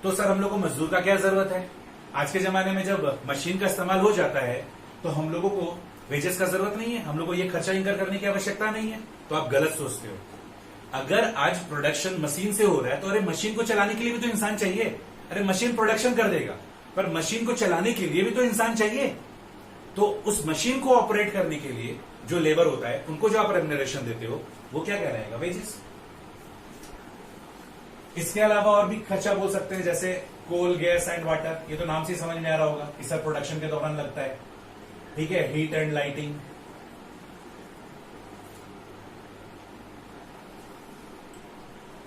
तो सर हम लोग को मजदूर का क्या जरूरत है? आज के जमाने में जब मशीन का इस्तेमाल हो जाता है तो हम लोगों को वेजेस का जरूरत नहीं है, हम लोग को ये खर्चा इनकर करने की आवश्यकता नहीं है। तो आप गलत सोचते हो। अगर आज प्रोडक्शन मशीन से हो रहा है तो अरे मशीन को चलाने के लिए भी तो इंसान चाहिए। अरे मशीन प्रोडक्शन कर देगा, पर मशीन को चलाने के लिए भी तो इंसान चाहिए। तो उस मशीन को ऑपरेट करने के लिए जो लेबर होता है उनको जो आप रेम्युनरेशन देते हो वो क्या कहलाएगा, वेजेस। इसके अलावा और भी खर्चा बोल सकते हैं, जैसे कोल, गैस एंड वाटर। ये तो नाम से समझ में आ रहा होगा, इस सब प्रोडक्शन के दौरान लगता है, ठीक है। Heat and lighting,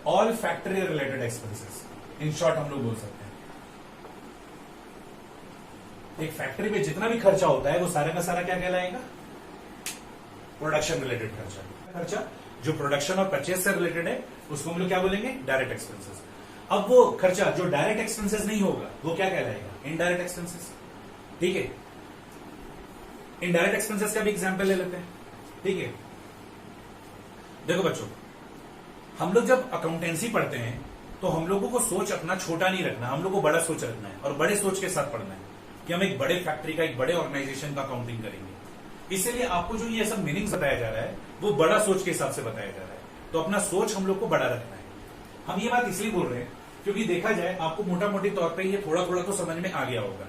all factory related expenses, in short हम लोग बोल सकते हैं। एक फैक्ट्री में जितना भी खर्चा होता है वो सारा का सारा क्या कहलाएगा, प्रोडक्शन रिलेटेड खर्चा। खर्चा जो प्रोडक्शन और परचेज से रिलेटेड है उसको हम लोग क्या बोलेंगे, डायरेक्ट एक्सपेंसेस। अब वो खर्चा जो डायरेक्ट एक्सपेंसेस नहीं होगा वो क्या कहलाएगा, इनडायरेक्ट एक्सपेंसेस, ठीक है। इनडायरेक्ट एक्सपेंसेस का भी एग्जांपल ले लेते हैं, ठीक है। देखो बच्चों, हम लोग जब अकाउंटेंसी पढ़ते हैं तो हम लोगों को सोच अपना छोटा नहीं रखना, हम लोग को बड़ा सोच रखना है और बड़े सोच के साथ पढ़ना है कि हम एक बड़े फैक्ट्री का, एक बड़े ऑर्गेनाइजेशन का अकाउंटिंग करेंगे। इसीलिए आपको जो ये सब मीनिंग्स बताया जा रहा है वो बड़ा सोच के हिसाब से बताया जा रहा है। तो अपना सोच हम लोग को बड़ा रखना है। हम ये बात इसलिए बोल रहे हैं क्योंकि देखा जाए आपको मोटा मोटी तौर पे ये थोड़ा थोड़ा तो समझ में आ गया होगा।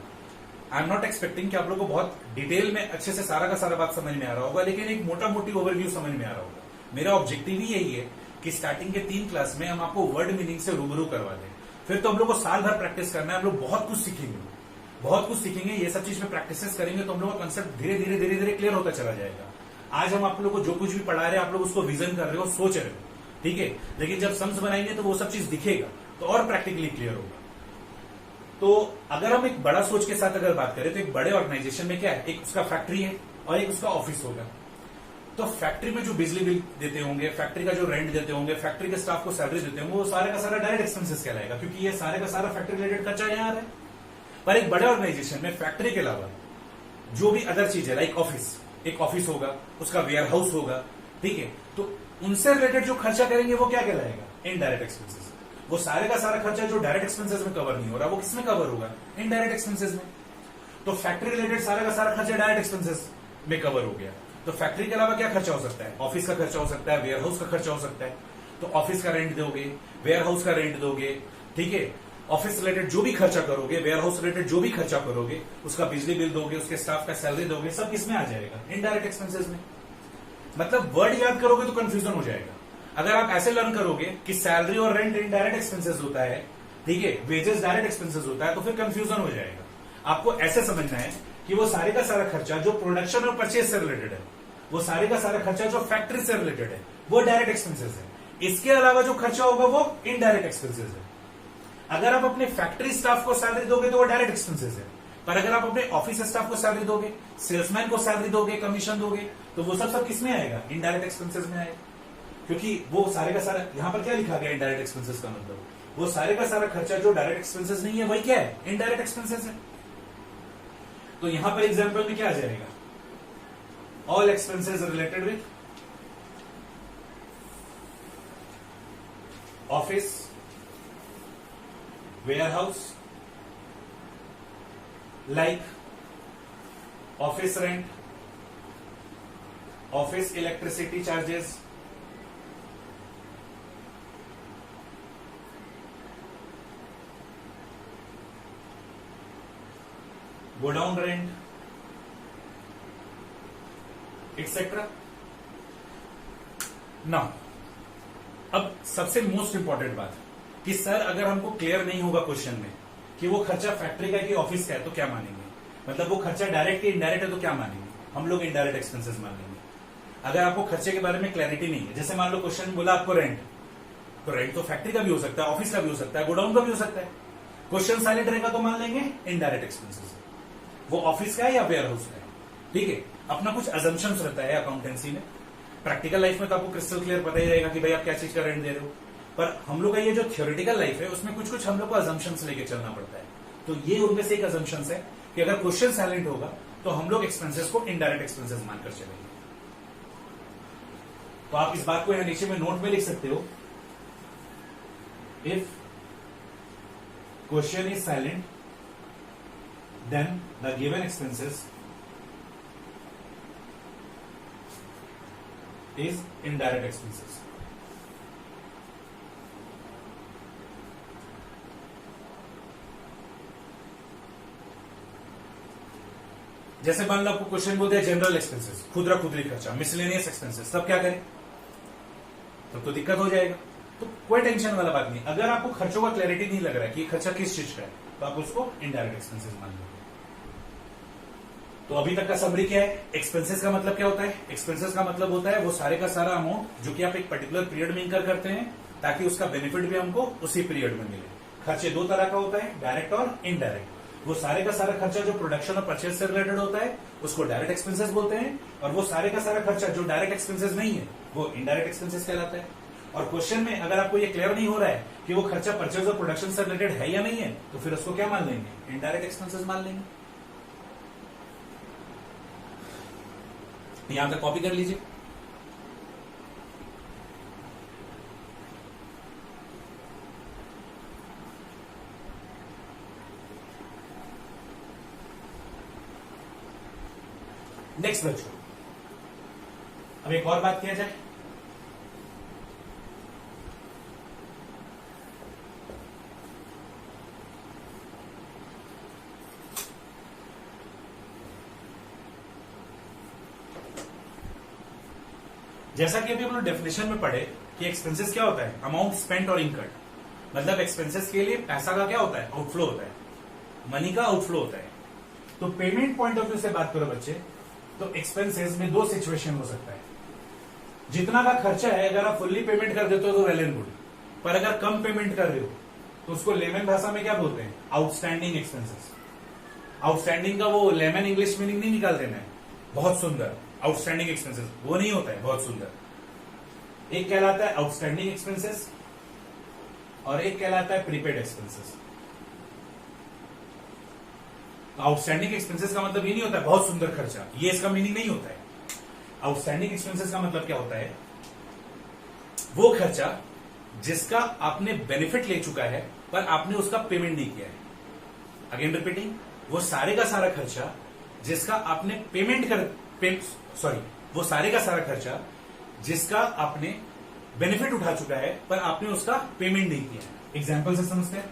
आई एम नॉट एक्सपेक्टिंग कि आप लोग को बहुत डिटेल में अच्छे से सारा का सारा बात समझ में आ रहा होगा, लेकिन एक मोटा मोटी ओवरव्यू समझ में आ रहा होगा। मेरा ऑब्जेक्टिव ही यही है कि स्टार्टिंग के 3 क्लास में हम आपको वर्ड मीनिंग से रूबरू करवा दें। फिर तो हम लोग को साल भर प्रैक्टिस करना है, हम लोग बहुत कुछ सीखेंगे, बहुत कुछ सीखेंगे। ये सब चीज में प्रैक्टिस करेंगे तो हम लोग का कंसेप्ट धीरे धीरे धीरे धीरे क्लियर होता चला जाएगा। आज हम आप लोग को जो कुछ भी पढ़ा रहे हैं आप लोग उसको विजन कर रहे हो, सोच रहे हो, ठीक है। लेकिन जब सम्स बनाएंगे तो वो सब चीज दिखेगा तो और प्रैक्टिकली क्लियर होगा। तो अगर हम एक बड़ा सोच के साथ अगर बात करें तो एक बड़े ऑर्गेनाइजेशन में क्या है, एक उसका फैक्ट्री है और एक उसका ऑफिस होगा। तो फैक्ट्री में जो बिजली बिल देते होंगे, फैक्ट्री का जो रेंट देते होंगे, फैक्ट्री के स्टाफ को सैलरी देते होंगे, वो सारे का सारा डायरेक्ट एक्सपेंसेस कहलाएगा, क्योंकि ये सारे का सारा फैक्ट्री रिलेटेड खर्चा यहाँ आ रहा है। पर एक बड़े ऑर्गेनाइजेशन में फैक्ट्री के अलावा जो भी अदर चीज है, लाइक ऑफिस, एक ऑफिस होगा, उसका वेयर हाउस होगा, ठीक है। तो उनसे रिलेटेड जो खर्चा करेंगे वो क्या कहलाएगा, इनडायरेक्ट एक्सपेंसेस। वो सारे का सारा खर्चा जो डायरेक्ट एक्सपेंसेस में कवर नहीं हो रहा वो किसमें कवर होगा, इनडायरेक्ट एक्सपेंसेस में। तो फैक्ट्री रिलेटेड सारा का सारा खर्चा डायरेक्ट एक्सपेंसेस में कवर हो गया। तो फैक्ट्री के अलावा क्या खर्चा हो सकता है, ऑफिस का खर्चा हो सकता है, वेयर हाउस का खर्चा हो सकता है। तो ऑफिस का रेंट दोगे, वेयर हाउस का रेंट दोगे, ठीक है। ऑफिस रिलेटेड जो भी खर्चा करोगे, वेयर हाउस रिलेटेड जो भी खर्चा करोगे, उसका बिजली बिल दोगे, उसके स्टाफ का सैलरी दोगे, सब किसमें आ जाएगा, इनडायरेक्ट एक्सपेंसेस में। मतलब वर्ड याद करोगे तो कंफ्यूजन हो जाएगा। अगर आप ऐसे लर्न करोगे कि सैलरी और रेंट इनडायरेक्ट एक्सपेंसेस होता है, ठीक है, वेजेस डायरेक्ट एक्सपेंसेस होता है, तो फिर कंफ्यूजन हो जाएगा। आपको ऐसे समझना है कि वो सारे का सारा खर्चा जो प्रोडक्शन और परचेज से रिलेटेड है, वो सारे का सारा खर्चा जो फैक्ट्री से रिलेटेड है, वो डायरेक्ट एक्सपेंसेस है। इसके अलावा जो खर्चा होगा वो इनडायरेक्ट एक्सपेंसेस है। अगर आप अपने फैक्ट्री स्टाफ को सैलरी दोगे तो वो डायरेक्ट एक्सपेंसेस है, पर अगर आप अपने ऑफिस स्टाफ को सैलरी दोगे, सेल्समैन को सैलरी दोगे, कमीशन दोगे, तो वो सब किस में आएगा? इनडायरेक्ट एक्सपेंसेस में आएगा। क्योंकि वो सारे का सारा, यहां पर क्या लिखा गया इनडायरेक्ट एक्सपेंसेस का मतलब, वो सारे का सारा खर्चा जो डायरेक्ट एक्सपेंसेस नहीं है वही क्या है? इनडायरेक्ट एक्सपेंसेस है। तो यहां पर एग्जांपल में क्या आ जाएगा? All expenses related with office, warehouse, like office rent, office electricity charges, godown rent, etcetera. Now अब सबसे मोस्ट इंपॉर्टेंट बात कि सर अगर हमको क्लियर नहीं होगा क्वेश्चन में कि वो खर्चा फैक्ट्री का है कि ऑफिस का है, तो क्या मानेंगे? मतलब वो खर्चा डायरेक्ट या इनडायरेक्ट है तो क्या मानेंगे? हम लोग इनडायरेक्ट एक्सपेंसेस मान लेंगे। अगर आपको खर्चे के बारे में क्लैरिटी नहीं है, जैसे मान लो क्वेश्चन बोला आपको रेंट, तो रेंट तो फैक्ट्री का भी हो सकता है, ऑफिस का भी हो सकता है, गोडाउन का भी हो सकता है। क्वेश्चन साइलेंट रहेगा तो मान लेंगे इनडायरेक्ट एक्सपेंसेस, वो ऑफिस का है या वेयर हाउस का है। ठीक है, अपना कुछ अजम्पशंस रहता है अकाउंटेंसी में। प्रैक्टिकल लाइफ में तो आपको क्रिस्टल क्लियर पता ही रहेगा कि भाई आप क्या चीज का रेंट दे रहे हो, पर हम लोग का ये जो थियोरिटिकल लाइफ है उसमें कुछ कुछ हम लोग को अजम्पशंस लेके चलना पड़ता है। तो ये उनमें से एक अजम्पशंस है कि अगर क्वेश्चन साइलेंट होगा तो हम लोग एक्सपेंसेस को इनडायरेक्ट एक्सपेंसेस मानकर चलेंगे। तो आप इस बात को यहां नीचे में नोट में लिख सकते हो, if question is silent then the given expenses is indirect expenses। जैसे मान लो आपको क्वेश्चन बोलते हैं जनरल एक्सपेंसेस, खुदरा खुदरी खर्चा, मिसलेनियस एक्सपेंसेस, तब क्या करें? तब तो दिक्कत हो जाएगा। तो कोई टेंशन वाला बात नहीं। अगर आपको खर्चों का क्लैरिटी नहीं लग रहा है कि खर्चा किस चीज का है, तो आप उसको इनडायरेक्ट एक्सपेंसेस मान लो। तो अभी तक का समरी क्या है? एक्सपेंसेस का मतलब क्या होता है? एक्सपेंसेस का मतलब होता है वो सारे का सारा अमाउंट जो कि आप एक पर्टिकुलर पीरियड में इंकर करते हैं ताकि उसका बेनिफिट भी हमको उसी पीरियड में मिले। खर्चे दो तरह का होता है, डायरेक्ट और इनडायरेक्ट। वो सारे का सारा खर्चा जो प्रोडक्शन और परचेज से रिलेटेड होता है उसको डायरेक्ट एक्सपेंसेस बोलते हैं, और वो सारे का सारा खर्चा जो डायरेक्ट एक्सपेंसेस नहीं है वो इनडायरेक्ट एक्सपेंसेस कहलाता है। और क्वेश्चन में अगर आपको ये क्लियर नहीं हो रहा है कि वो खर्चा परचेज और प्रोडक्शन से रिलेटेड है या नहीं है, तो फिर उसको क्या मान लेंगे? इनडायरेक्ट एक्सपेंसेस मान लेंगे। यहां तक कॉपी कर लीजिए। नेक्स्ट बच्चों, अब एक और बात किया जाए। जैसा कि अभी हम लोग डेफिनेशन में पढ़े कि एक्सपेंसेस क्या होता है? अमाउंट स्पेंट और इनकर्ड। मतलब एक्सपेंसेस के लिए पैसा का क्या होता है? आउटफ्लो होता है, मनी का आउटफ्लो होता है। तो पेमेंट पॉइंट ऑफ व्यू से बात करो बच्चे, तो एक्सपेंसेस में दो सिचुएशन हो सकता है। जितना का खर्चा है अगर आप फुल्ली पेमेंट कर देते हो तो वेल एंड गुड, पर अगर कम पेमेंट कर रहे हो तो उसको लेमन भाषा में क्या बोलते हैं? Outstanding expenses. आउटस्टैंडिंग का वो लेमन इंग्लिश मीनिंग नहीं निकाल देना है, बहुत सुंदर आउटस्टैंडिंग एक्सपेंसेस वो नहीं होता है, बहुत सुंदर। एक कहलाता है आउटस्टैंडिंग एक्सपेंसेस और एक कहलाता है प्रीपेड एक्सपेंसेस। आउटस्टैंडिंग एक्सपेंसेस का मतलब ये नहीं होता है बहुत सुंदर खर्चा, ये इसका मीनिंग नहीं होता है। आउटस्टैंडिंग एक्सपेंसेस का मतलब क्या होता है? वो खर्चा जिसका आपने बेनिफिट ले चुका है पर आपने उसका पेमेंट नहीं किया है। अगेन रिपीटिंग, वो सारे का सारा खर्चा जिसका आपने पेमेंट कर वो सारे का सारा खर्चा जिसका आपने बेनिफिट उठा चुका है पर आपने उसका पेमेंट नहीं किया है। एग्जाम्पल से समझते हैं।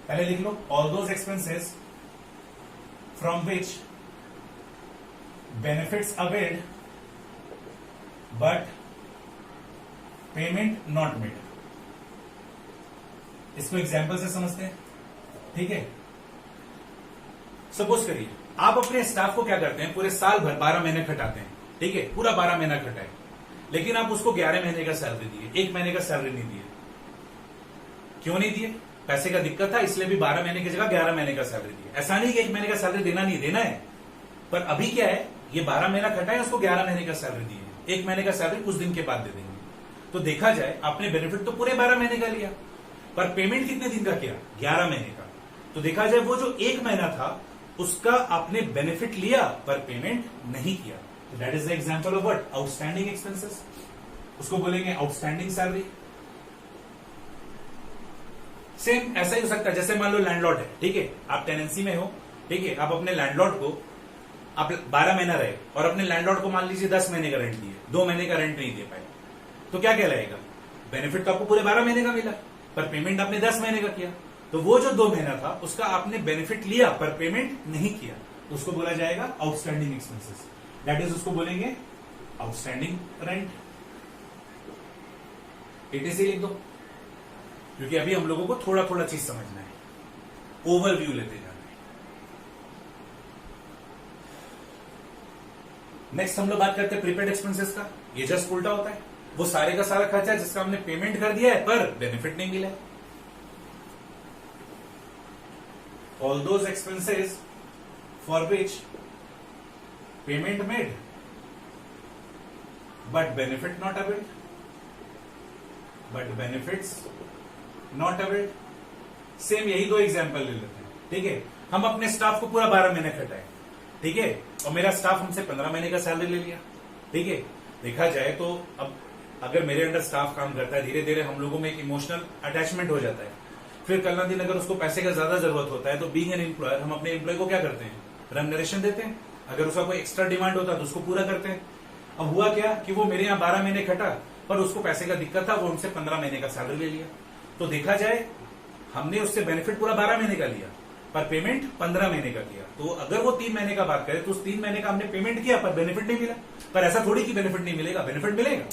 पहले लिख लो, all those expenses from which benefits availed but payment not made. इसको एग्जाम्पल से समझते हैं, ठीक है। सपोज करिए आप अपने स्टाफ को क्या करते हैं, पूरे साल भर 12 महीने खटाते हैं, ठीक है, पूरा 12 महीना खटाए, लेकिन आप उसको 11 महीने का सैलरी दिए, 1 महीने का सैलरी नहीं दिए। क्यों नहीं दिए? पैसे का दिक्कत था, इसलिए भी 12 महीने की जगह 11 महीने का सैलरी दिया। ऐसा नहीं कि 1 महीने का सैलरी देना नहीं, देना है, पर अभी क्या है, ये 12 महीना खटाए, उसको 11 महीने का सैलरी दिए, 1 महीने का सैलरी कुछ दिन के बाद दे देंगे। तो देखा जाए आपने बेनिफिट तो पूरे 12 महीने का लिया, पर पेमेंट कितने दिन का किया? 11 महीने का। तो देखा जाए वो जो 1 महीना था उसका आपने बेनिफिट लिया पर पेमेंट नहीं किया। तो that is the example of what? Outstanding expenses. उसको बोलेंगे आउटस्टैंडिंग सैलरी। सेम ऐसा ही हो सकता है, जैसे मान लो लैंडलॉर्ड है, ठीक है, आप टेनेंसी में हो, ठीक है, आप अपने लैंडलॉर्ड को, आप 12 महीना रहे और अपने लैंडलॉर्ड को मान लीजिए 10 महीने का रेंट दिए, 2 महीने का रेंट नहीं दे पाए, तो क्या कहलाएगा? बेनिफिट तो आपको पूरे 12 महीने का मिला, पर पेमेंट आपने 10 महीने का किया। तो वो जो 2 महीना था उसका आपने बेनिफिट लिया पर पेमेंट नहीं किया, तो उसको बोला जाएगा आउटस्टैंडिंग एक्सपेंसेस। दैट इज, उसको बोलेंगे आउटस्टैंडिंग रेंट। एटीसी लिख दो, क्योंकि अभी हम लोगों को थोड़ा थोड़ा चीज समझना है, ओवरव्यू लेते जाना है। नेक्स्ट हम लोग बात करते हैं प्रीपेड एक्सपेंसेस का। ये जस्ट उल्टा होता है, वो सारे का सारा खर्चा है जिसका हमने पेमेंट कर दिया है पर बेनिफिट नहीं मिला। All those expenses for which payment made but benefit not availed, but benefits not availed. Same यही 2 एग्जाम्पल ले लेते हैं, ठीक है। हम अपने स्टाफ को पूरा 12 महीने खटाए, ठीक है, और मेरा स्टाफ हमसे 15 महीने का सैलरी ले लिया, ठीक है। देखा जाए तो अब अगर मेरे अंडर स्टाफ काम करता है, धीरे धीरे हम लोगों में एक इमोशनल अटैचमेंट हो जाता है। फिर कल ना दिन अगर उसको पैसे का ज्यादा जरूरत होता है तो बीइंग एन एम्प्लॉयर हम अपने एम्प्लॉय को क्या करते हैं? रेम्युनरेशन देते हैं। अगर उसका कोई एक्स्ट्रा डिमांड होता है तो उसको पूरा करते हैं। अब हुआ क्या कि वो मेरे यहाँ 12 महीने खटा, पर उसको पैसे का दिक्कत था, वो उनसे 15 महीने का सैलरी ले लिया। तो देखा जाए हमने उससे बेनिफिट पूरा 12 महीने का लिया पर पेमेंट 15 महीने का किया। तो अगर वो 3 महीने का बात करे तो उस 3 महीने का हमने पेमेंट किया पर बेनिफिट नहीं मिला। पर ऐसा थोड़ी कि बेनिफिट नहीं मिलेगा, बेनिफिट मिलेगा,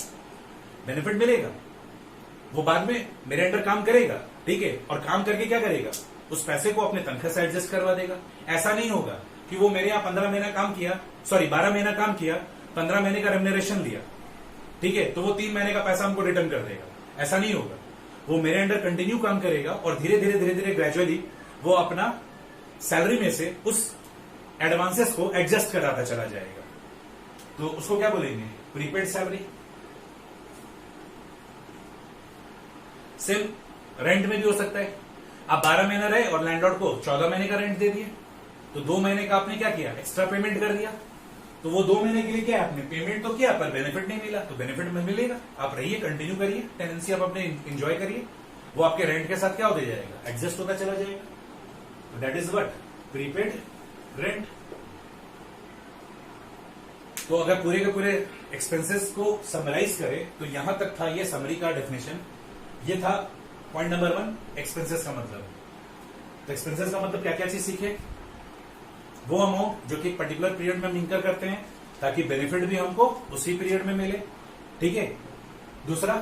बेनिफिट मिलेगा। वो बाद में मेरे अंडर काम करेगा, ठीक है, और काम करके क्या करेगा? उस पैसे को अपने तनख्वाह से एडजस्ट करवा देगा। ऐसा नहीं होगा कि वो मेरे यहाँ 15 महीना काम किया, सॉरी 12 महीना काम किया, 15 महीने का रेम्युनरेशन लिया, ठीक है, तो वो 3 महीने का पैसा हमको रिटर्न कर देगा। ऐसा नहीं होगा। वो मेरे अंडर कंटिन्यू काम करेगा और धीरे धीरे ग्रेजुअली वो अपना सैलरी में से उस एडवांसेस को एडजस्ट कराता चला जाएगा। तो उसको क्या बोलेंगे? Prepaid salary. सेम रेंट में भी हो सकता है। आप 12 महीना रहे और लैंडलॉर्ड को 14 महीने का रेंट दे दिए, तो 2 महीने का आपने क्या किया? एक्स्ट्रा पेमेंट कर दिया। तो वो 2 महीने के लिए क्या आपने पेमेंट तो किया पर बेनिफिट नहीं मिला, तो बेनिफिट में मिलेगा। आप रहिए, कंटिन्यू करिए, टेनेंसी आप अपने एंजॉय करिए, वो आपके रेंट के साथ क्या होता जाएगा? एडजस्ट होता चला जाएगा। तो that is what? Prepaid rent. तो अगर पूरे के पूरे एक्सपेंसेस को समराइज करें तो यहां तक था ये समरी का डेफिनेशन। ये था पॉइंट नंबर 1, एक्सपेंसेस का मतलब। तो एक्सपेंसेस का मतलब क्या क्या चीज सीखे? वो अमाउंट जो कि पर्टिकुलर पीरियड में हम इंकर करते हैं ताकि बेनिफिट भी हमको उसी पीरियड में मिले, ठीक है। दूसरा,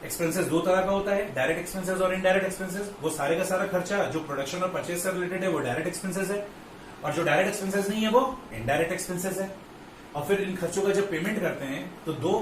एक्सपेंसेस 2 तरह का होता है, डायरेक्ट एक्सपेंसेस और इनडायरेक्ट एक्सपेंसेस। वो सारे का सारा खर्चा जो प्रोडक्शन और परचेज से रिलेटेड है वो डायरेक्ट एक्सपेंसेस है, और जो डायरेक्ट एक्सपेंसेस नहीं है वो इनडायरेक्ट एक्सपेंसेस है। और फिर इन खर्चों का जब पेमेंट करते हैं तो 2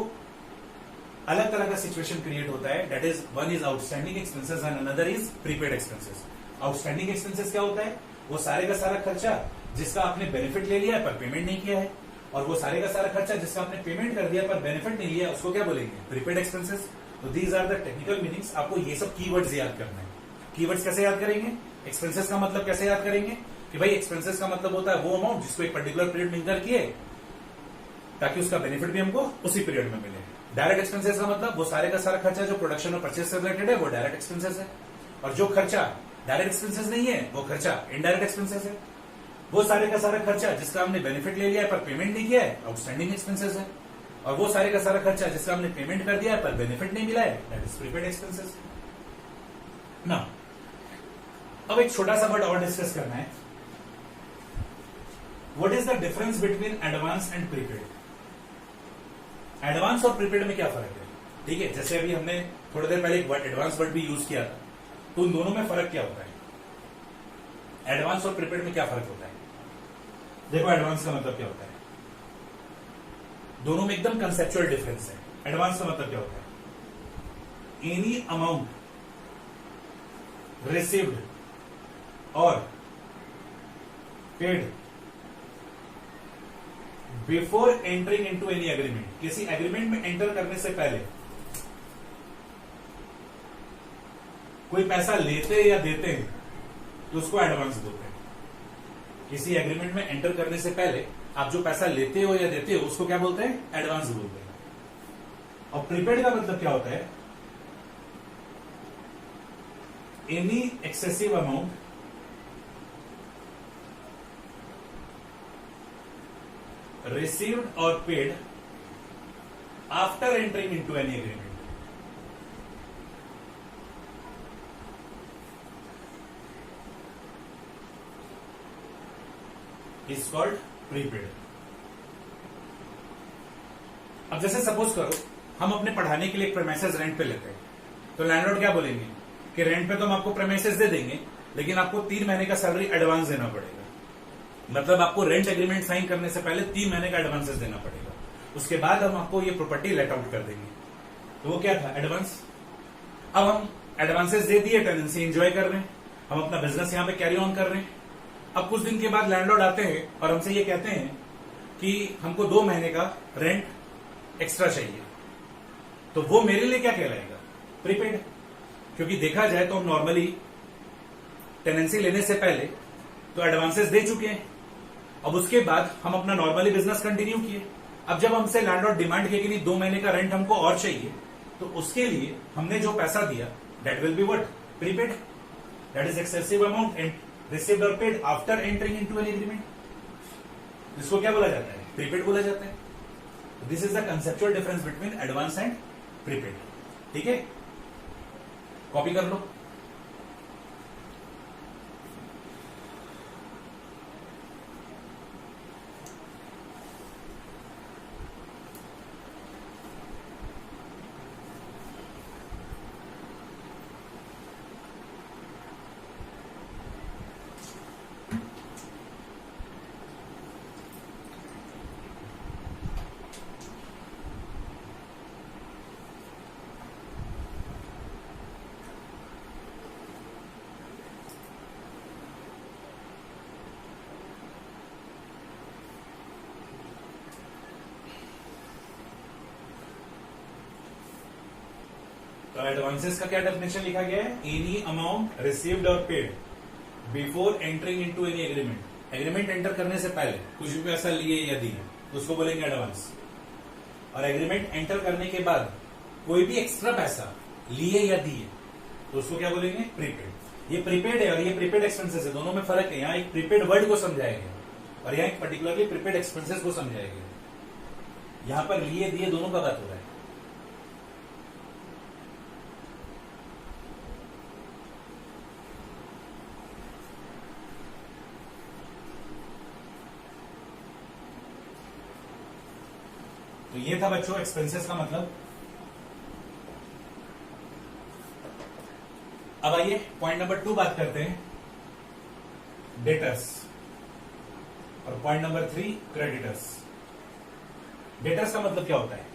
अलग तरह का सिचुएशन क्रिएट होता है। That is, one is outstanding expenses and another is prepaid expenses. Outstanding expenses क्या होता है? वो सारे का सारा खर्चा जिसका आपने बेनिफिट ले लिया है पर पेमेंट नहीं किया है, और वो सारे का सारा खर्चा जिसका आपने पेमेंट कर दिया पर बेनिफिट नहीं लिया, उसको क्या बोलेंगे? Prepaid expenses. तो these are the technical meanings. आपको ये सब कीवर्ड्स याद करना है। कीवर्ड्स कैसे याद करेंगे? एक्सपेंसेस का मतलब कैसे याद करेंगे कि भाई एक्सपेंसेस का मतलब होता है वो अमाउंट जिसको एक पर्टिकुलर पीरियड में इंकर किए ताकि उसका बेनिफिट भी हमको उसी पीरियड में मिले। डायरेक्ट एक्सपेंसेस का मतलब वो सारे का सारा खर्चा जो प्रोडक्शन और परचेज से रिलेटेड है वो डायरेक्ट एक्सपेंसेस है, और जो खर्चा डायरेक्ट एक्सपेंसेस नहीं है वो खर्चा इनडायरेक्ट एक्सपेंसेस है। वो सारे का सारा खर्चा जिसका हमने बेनिफिट ले लिया है पर पेमेंट नहीं किया है, आउटस्टैंडिंग एक्सपेंसेस है। और वो सारे का सारा खर्चा जिसका हमने पेमेंट कर दिया है पर बेनिफिट नहीं मिला है, दैट इज प्रीपेड एक्सपेंसेस। ना, अब एक छोटा सा वर्ड और डिस्कस करना है। What is the difference between advance and prepaid? Advance और प्रीपेड में क्या फर्क है? ठीक है, जैसे अभी हमने थोड़ी देर पहले एक एडवांस वर्ड भी यूज किया था, तो उन दोनों में फर्क क्या होता है? एडवांस और प्रीपेड में क्या फर्क होता है? देखो एडवांस का मतलब क्या होता है, दोनों में एकदम कंसेप्चुअल डिफरेंस है। एडवांस का मतलब क्या होता है? एनी अमाउंट रिसीव्ड और paid before entering into any agreement, किसी एग्रीमेंट में एंटर करने से पहले कोई पैसा लेते या देते हैं तो उसको एडवांस बोलते हैं। किसी एग्रीमेंट में एंटर करने से पहले आप जो पैसा लेते हो या देते हो उसको क्या बोलते हैं? एडवांस बोलते हैं। और प्रीपेड का मतलब क्या होता है? Any excessive amount received or paid after entering into any agreement. Is called prepaid. अब जैसे सपोज करो हम अपने पढ़ाने के लिए एक प्रेमाइसेस रेंट पे लेते हैं, तो लैंडलॉर्ड क्या बोलेंगे कि रेंट पे तो हम आपको प्रेमाइसेस दे देंगे, लेकिन आपको 3 महीने का सैलरी एडवांस देना पड़ेगा। मतलब आपको रेंट एग्रीमेंट साइन करने से पहले 3 महीने का एडवांसेस देना पड़ेगा, उसके बाद हम आपको ये प्रॉपर्टी लेट आउट कर देंगे। तो वो क्या था? एडवांस। अब हम एडवांसेस दे दिए, टेनेंसी एंजॉय कर रहे हैं, हम अपना बिजनेस यहां पे कैरी ऑन कर रहे हैं। अब कुछ दिन के बाद लैंडलॉर्ड आते हैं और हमसे ये कहते हैं कि हमको 2 महीने का रेंट एक्स्ट्रा चाहिए, तो वो मेरे लिए क्या कहलाएगा? प्रीपेड। क्योंकि देखा जाए तो हम नॉर्मली टेनेंसी लेने से पहले तो एडवांसेस दे चुके हैं, अब उसके बाद हम अपना नॉर्मली बिजनेस कंटिन्यू किए। अब जब हमसे लैंडलॉर्ड डिमांड किया कि नहीं 2 महीने का रेंट हमको और चाहिए, तो उसके लिए हमने जो पैसा दिया that will be what? Prepaid. That is excessive amount and received और paid after entering into an agreement. इसको क्या बोला जाता है? प्रीपेड बोला जाता है। This is the conceptual difference between advance and prepaid. ठीक है, कॉपी कर लो। तो एडवांसेस का क्या डेफिनेशन लिखा गया है? एनी अमाउंट रिसीव्ड और paid before entering into any agreement. Agreement enter करने से पहले कुछ भी पैसा लिए या दिए तो उसको बोलेंगे एडवांस। और एग्रीमेंट एंटर करने के बाद कोई भी एक्स्ट्रा पैसा लिए या दिए तो उसको क्या बोलेंगे? प्रीपेड। ये प्रीपेड है और ये प्रीपेड एक्सपेंसेस है, दोनों में फर्क है। यहाँ एक प्रीपेड वर्ड को समझाया गया और यहाँ एक पर्टिकुलरली प्रीपेड एक्सपेंसेस को समझाया गया। यहां पर लिए दिए दोनों का बात हो रहा है। तो ये था बच्चों एक्सपेंसेस का मतलब। अब आइए पॉइंट नंबर 2 बात करते हैं, डेटर्स। और पॉइंट नंबर 3 क्रेडिटर्स। डेटर्स का मतलब क्या होता है?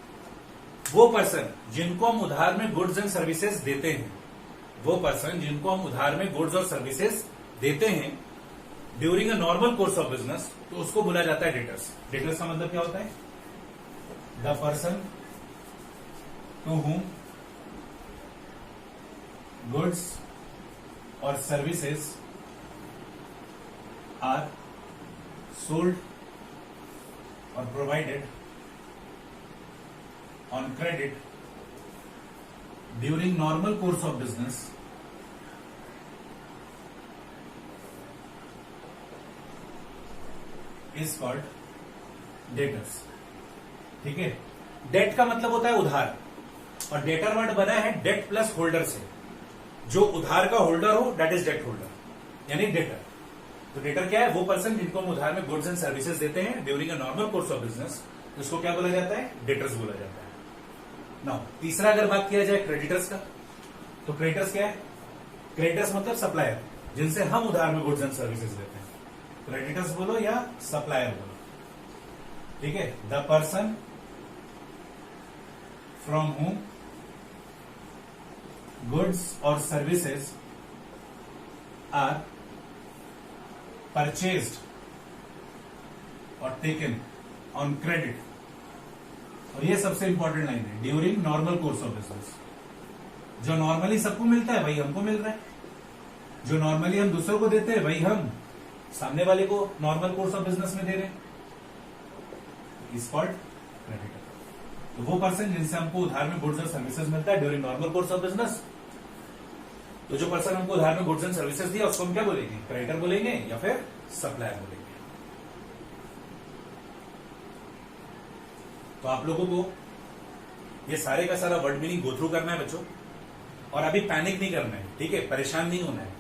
वो पर्सन जिनको हम उधार में गुड्स एंड सर्विसेज देते हैं, वो पर्सन जिनको हम उधार में गुड्स और सर्विसेज देते हैं during a normal course of business, तो उसको बोला जाता है डेटर्स। डेटर्स का मतलब क्या होता है? The person to whom goods or services are sold or provided on credit during normal course of business is called debtors। ठीक है, डेट का मतलब होता है उधार, और डेटर वर्ड बना है डेट प्लस होल्डर से। जो उधार का होल्डर हो दैट इज डेट होल्डर, यानी डेटर। तो डेटर क्या है? वो पर्सन जिनको हम उधार में गुड्स एंड सर्विसेज देते हैं during a normal course of business, तो इसको क्या बोला जाता है? डेटर्स बोला जाता है। नाउ तीसरा अगर बात किया जाए क्रेडिटर्स का, तो क्रेडिटर्स क्या है? क्रेडिटर्स मतलब सप्लायर, जिनसे हम उधार में गुड्स एंड सर्विसेज लेते हैं। क्रेडिटर्स बोलो या सप्लायर बोलो, ठीक है। The person from home goods और सर्विसेज आर परचेज्ड और टेकन ऑन क्रेडिट, और ये सबसे इंपॉर्टेंट लाइन है, during normal course of business. जो नॉर्मली सबको मिलता है वही हमको मिल रहा है, जो नॉर्मली हम दूसरों को देते हैं वही हम सामने वाले को नॉर्मल कोर्स ऑफ बिजनेस में दे रहे हैं, इज कॉल्ड क्रेडिटर। तो वो पर्सन जिनसे हमको उधार में गुड्स और सर्विसेज मिलता है during normal course of business, तो जो पर्सन हमको उधार में गुड्स एंड सर्विसेज दिया उसको हम क्या बोलेंगे? क्रेडिटर बोलेंगे या फिर सप्लायर बोलेंगे। तो आप लोगों को ये सारे का सारा वर्ड मीनिंग गो थ्रू करना है बच्चों, और अभी पैनिक नहीं करना है, ठीक है, परेशान नहीं होना है।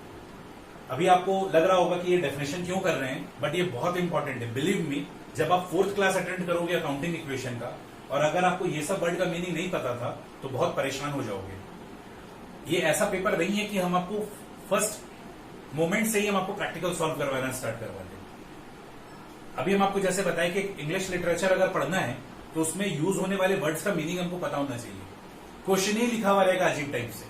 अभी आपको लग रहा होगा कि ये डेफिनेशन क्यों कर रहे हैं, बट ये बहुत इंपॉर्टेंट है। बिलीव मी, जब आप 4th क्लास अटेंड करोगे अकाउंटिंग इक्वेशन का, और अगर आपको ये सब वर्ड का मीनिंग नहीं पता था तो बहुत परेशान हो जाओगे। ये ऐसा पेपर नहीं है कि हम आपको फर्स्ट मोमेंट से ही हम आपको प्रैक्टिकल सॉल्व करवाना स्टार्ट करवा दें। अभी हम आपको जैसे बताएं कि इंग्लिश लिटरेचर अगर पढ़ना है तो उसमें यूज होने वाले वर्ड्स का मीनिंग हमको पता होना चाहिए। क्वेश्चन ही लिखा हुआ रहेगा अजीब टाइप से,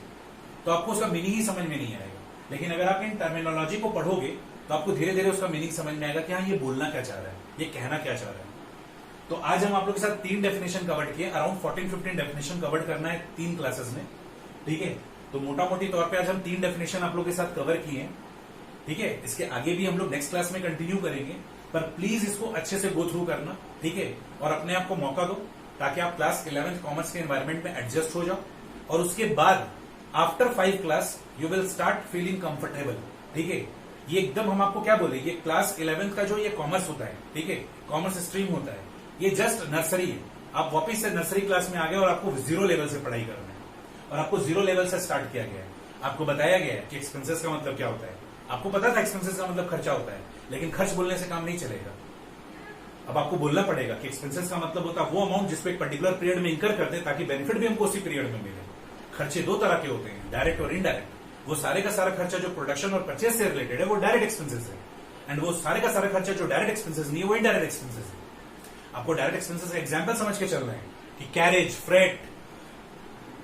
तो आपको उसका मीनिंग ही समझ में नहीं आएगा। लेकिन अगर आप इन टर्मिनोलॉजी को पढ़ोगे तो आपको धीरे धीरे उसका मीनिंग समझ में आएगा कि हाँ ये बोलना क्या चाह रहा है, ये कहना क्या चाह रहा है। तो आज हम आप लोग के साथ 3 डेफिनेशन कवर किए, अराउंड 14-15 डेफिनेशन कवर करना है 3 क्लासेस में, ठीक है। तो मोटा मोटी तौर पे आज हम 3 डेफिनेशन आप लोग के साथ कवर किए हैं, ठीक है। इसके आगे भी हम लोग नेक्स्ट क्लास में कंटिन्यू करेंगे, पर प्लीज इसको अच्छे से गो थ्रू करना, ठीक है। और अपने आप को मौका दो ताकि आप क्लास 11th कॉमर्स के एनवायरमेंट में एडजस्ट हो जाओ, और उसके बाद after 5 class you will start feeling comfortable, ठीक है। ये एकदम हम आपको क्या बोले, ये क्लास 11th का जो ये कॉमर्स होता है, ठीक है, कॉमर्स स्ट्रीम होता है, ये जस्ट नर्सरी है। आप वापिस से नर्सरी क्लास में आ गए और आपको 0 लेवल से पढ़ाई करना है, और आपको 0 लेवल से स्टार्ट किया गया है। आपको बताया गया है कि एक्सपेंसेस का मतलब क्या होता है। आपको पता था एक्सपेंसेस का मतलब खर्चा होता है, लेकिन खर्च बोलने से काम नहीं चलेगा। अब आपको बोलना पड़ेगा कि एक्सपेंसेस का मतलब होता है वो अमाउंट जिसको एक पर्टिकुलर पीरियड में इंकर करते हैं ताकि बेनिफिट भी हमको उसी पीरियड में मिले। खर्चे 2 तरह के होते हैं, डायरेक्ट और इनडायरेक्ट। वो सारे का सारा खर्चा जो प्रोडक्शन और परचेज से रिलेटेड है वो डायरेक्ट एक्सपेंसेस है, एंड वो सारे का सारा खर्चा जो डायरेक्ट एक्सपेंसेस नहीं है वो इनडायरेक्ट एक्सपेंसेस है। आपको डायरेक्ट एक्सपेंसेस का एग्जांपल समझ के चलना है कि carriage, freight,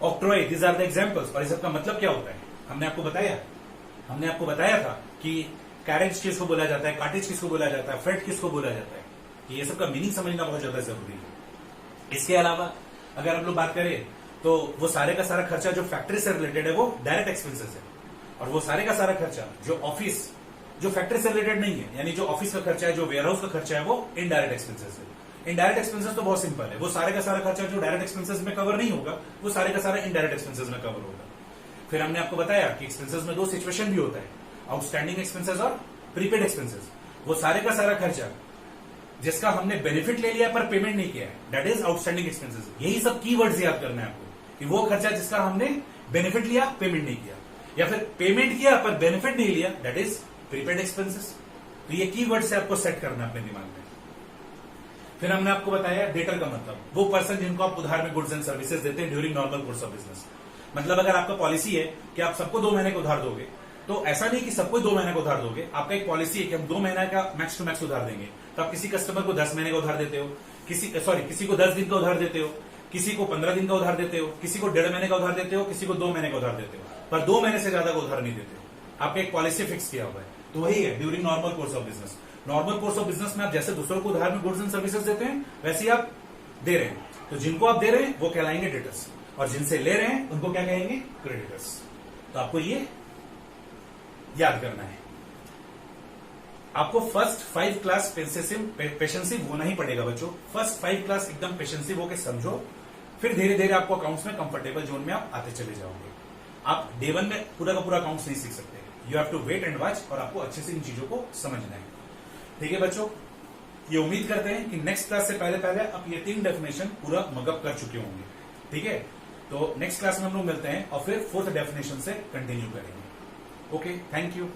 octroi, these are the examples. और इस सब का मतलब क्या होता है हमने आपको बताया था कि कैरेज किसको बोला जाता है, कार्टेज किसको बोला जाता है, फ्रेट किसको बोला जाता है। ये सब का मीनिंग समझना बहुत ज्यादा जरूरी है। इसके अलावा अगर हम लोग बात करें तो वो सारे का सारा खर्चा जो फैक्ट्री से रिलेटेड है वो डायरेक्ट एक्सपेंसेस है, और वो सारे का सारा खर्चा जो फैक्ट्री से रिलेटेड नहीं है, यानी जो ऑफिस का खर्चा है, जो वेयर हाउस का खर्चा है, वो इनडायरेक्ट एक्सपेंसेस है। इनडायरेक्ट एक्सपेंसेस तो बहुत सिंपल है, वो सारे का सारा खर्चा जो डायरेक्ट एक्सपेंसेस में कवर नहीं होगा वो सारे का सारा इनडायरेक्ट एक्सपेंसेस में कवर होगा। फिर हमने आपको बताया कि एक्सपेंसेस में 2 सिचुएशन भी होता है, आउटस्टैंडिंग एक्सपेंसेस और प्रीपेड एक्सपेंसेस। वो सारे का सारा खर्चा जिसका हमने बेनिफिट ले लिया पर पेमेंट नहीं किया है, दैट इज आउटस्टैंडिंग एक्सपेंसेस। यही सब कीवर्ड्स याद करना है आपको कि वो खर्चा जिसका हमने बेनिफिट लिया, पेमेंट नहीं किया, या फिर पेमेंट किया पर बेनिफिट नहीं लिया, दैट इज प्रीपेड एक्सपेंसेस। तो ये कीवर्ड से आपको सेट करना है अपने दिमाग में। फिर हमने आपको बताया डेटर का मतलब, वो पर्सन जिनको आप उधार में गुड्स एंड सर्विसेज देते हैं during normal course of business. मतलब अगर आपका पॉलिसी है कि आप सबको 2 महीने का उधार दोगे, तो ऐसा नहीं कि सबको 2 महीने का उधार दोगे। आपका एक पॉलिसी है कि हम 2 महीने का मैक्स टू मैक्स उधार देंगे, तो आप किसी कस्टमर को 10 महीने का उधार देते हो, किसी को 10 दिन का उधार देते हो, किसी को 15 दिन का उधार देते हो, किसी को 1.5 महीने का उधार देते हो, किसी को 2 महीने का उधार देते हो, पर 2 महीने से ज्यादा का उधार नहीं देते हो। आपका एक पॉलिसी फिक्स किया हुआ है, तो वही है during normal course of business. Normal course of business में आप जैसे दूसरों को उधार में गुड्स एंड सर्विसेज देते हैं वैसे ही आप दे रहे हैं, तो जिनको आप दे रहे हैं वो कहलाएंगे डेटर्स, और जिनसे ले रहे हैं उनको क्या कहेंगे, क्रेडिटर्स। तो आपको ये याद करना है। आपको फर्स्ट 5 क्लास पेशेंसिव होना ही पड़ेगा बच्चों। फर्स्ट 5 क्लास एकदम पेशेंसिव होकर समझो, फिर धीरे धीरे आपको अकाउंट्स में कंफर्टेबल जोन में आप आते चले जाओगे। आप डे 1 में पूरा का पूरा अकाउंट्स नहीं सीख सकते, you have to wait and watch, और आपको अच्छे से इन चीजों को समझना है। ठीक है बच्चों, ये उम्मीद करते हैं कि नेक्स्ट क्लास से पहले आप ये 3 डेफिनेशन पूरा मगअप कर चुके होंगे। ठीक है, तो नेक्स्ट क्लास में हम लोग मिलते हैं और फिर 4th डेफिनेशन से कंटिन्यू करेंगे। Okay, thank you.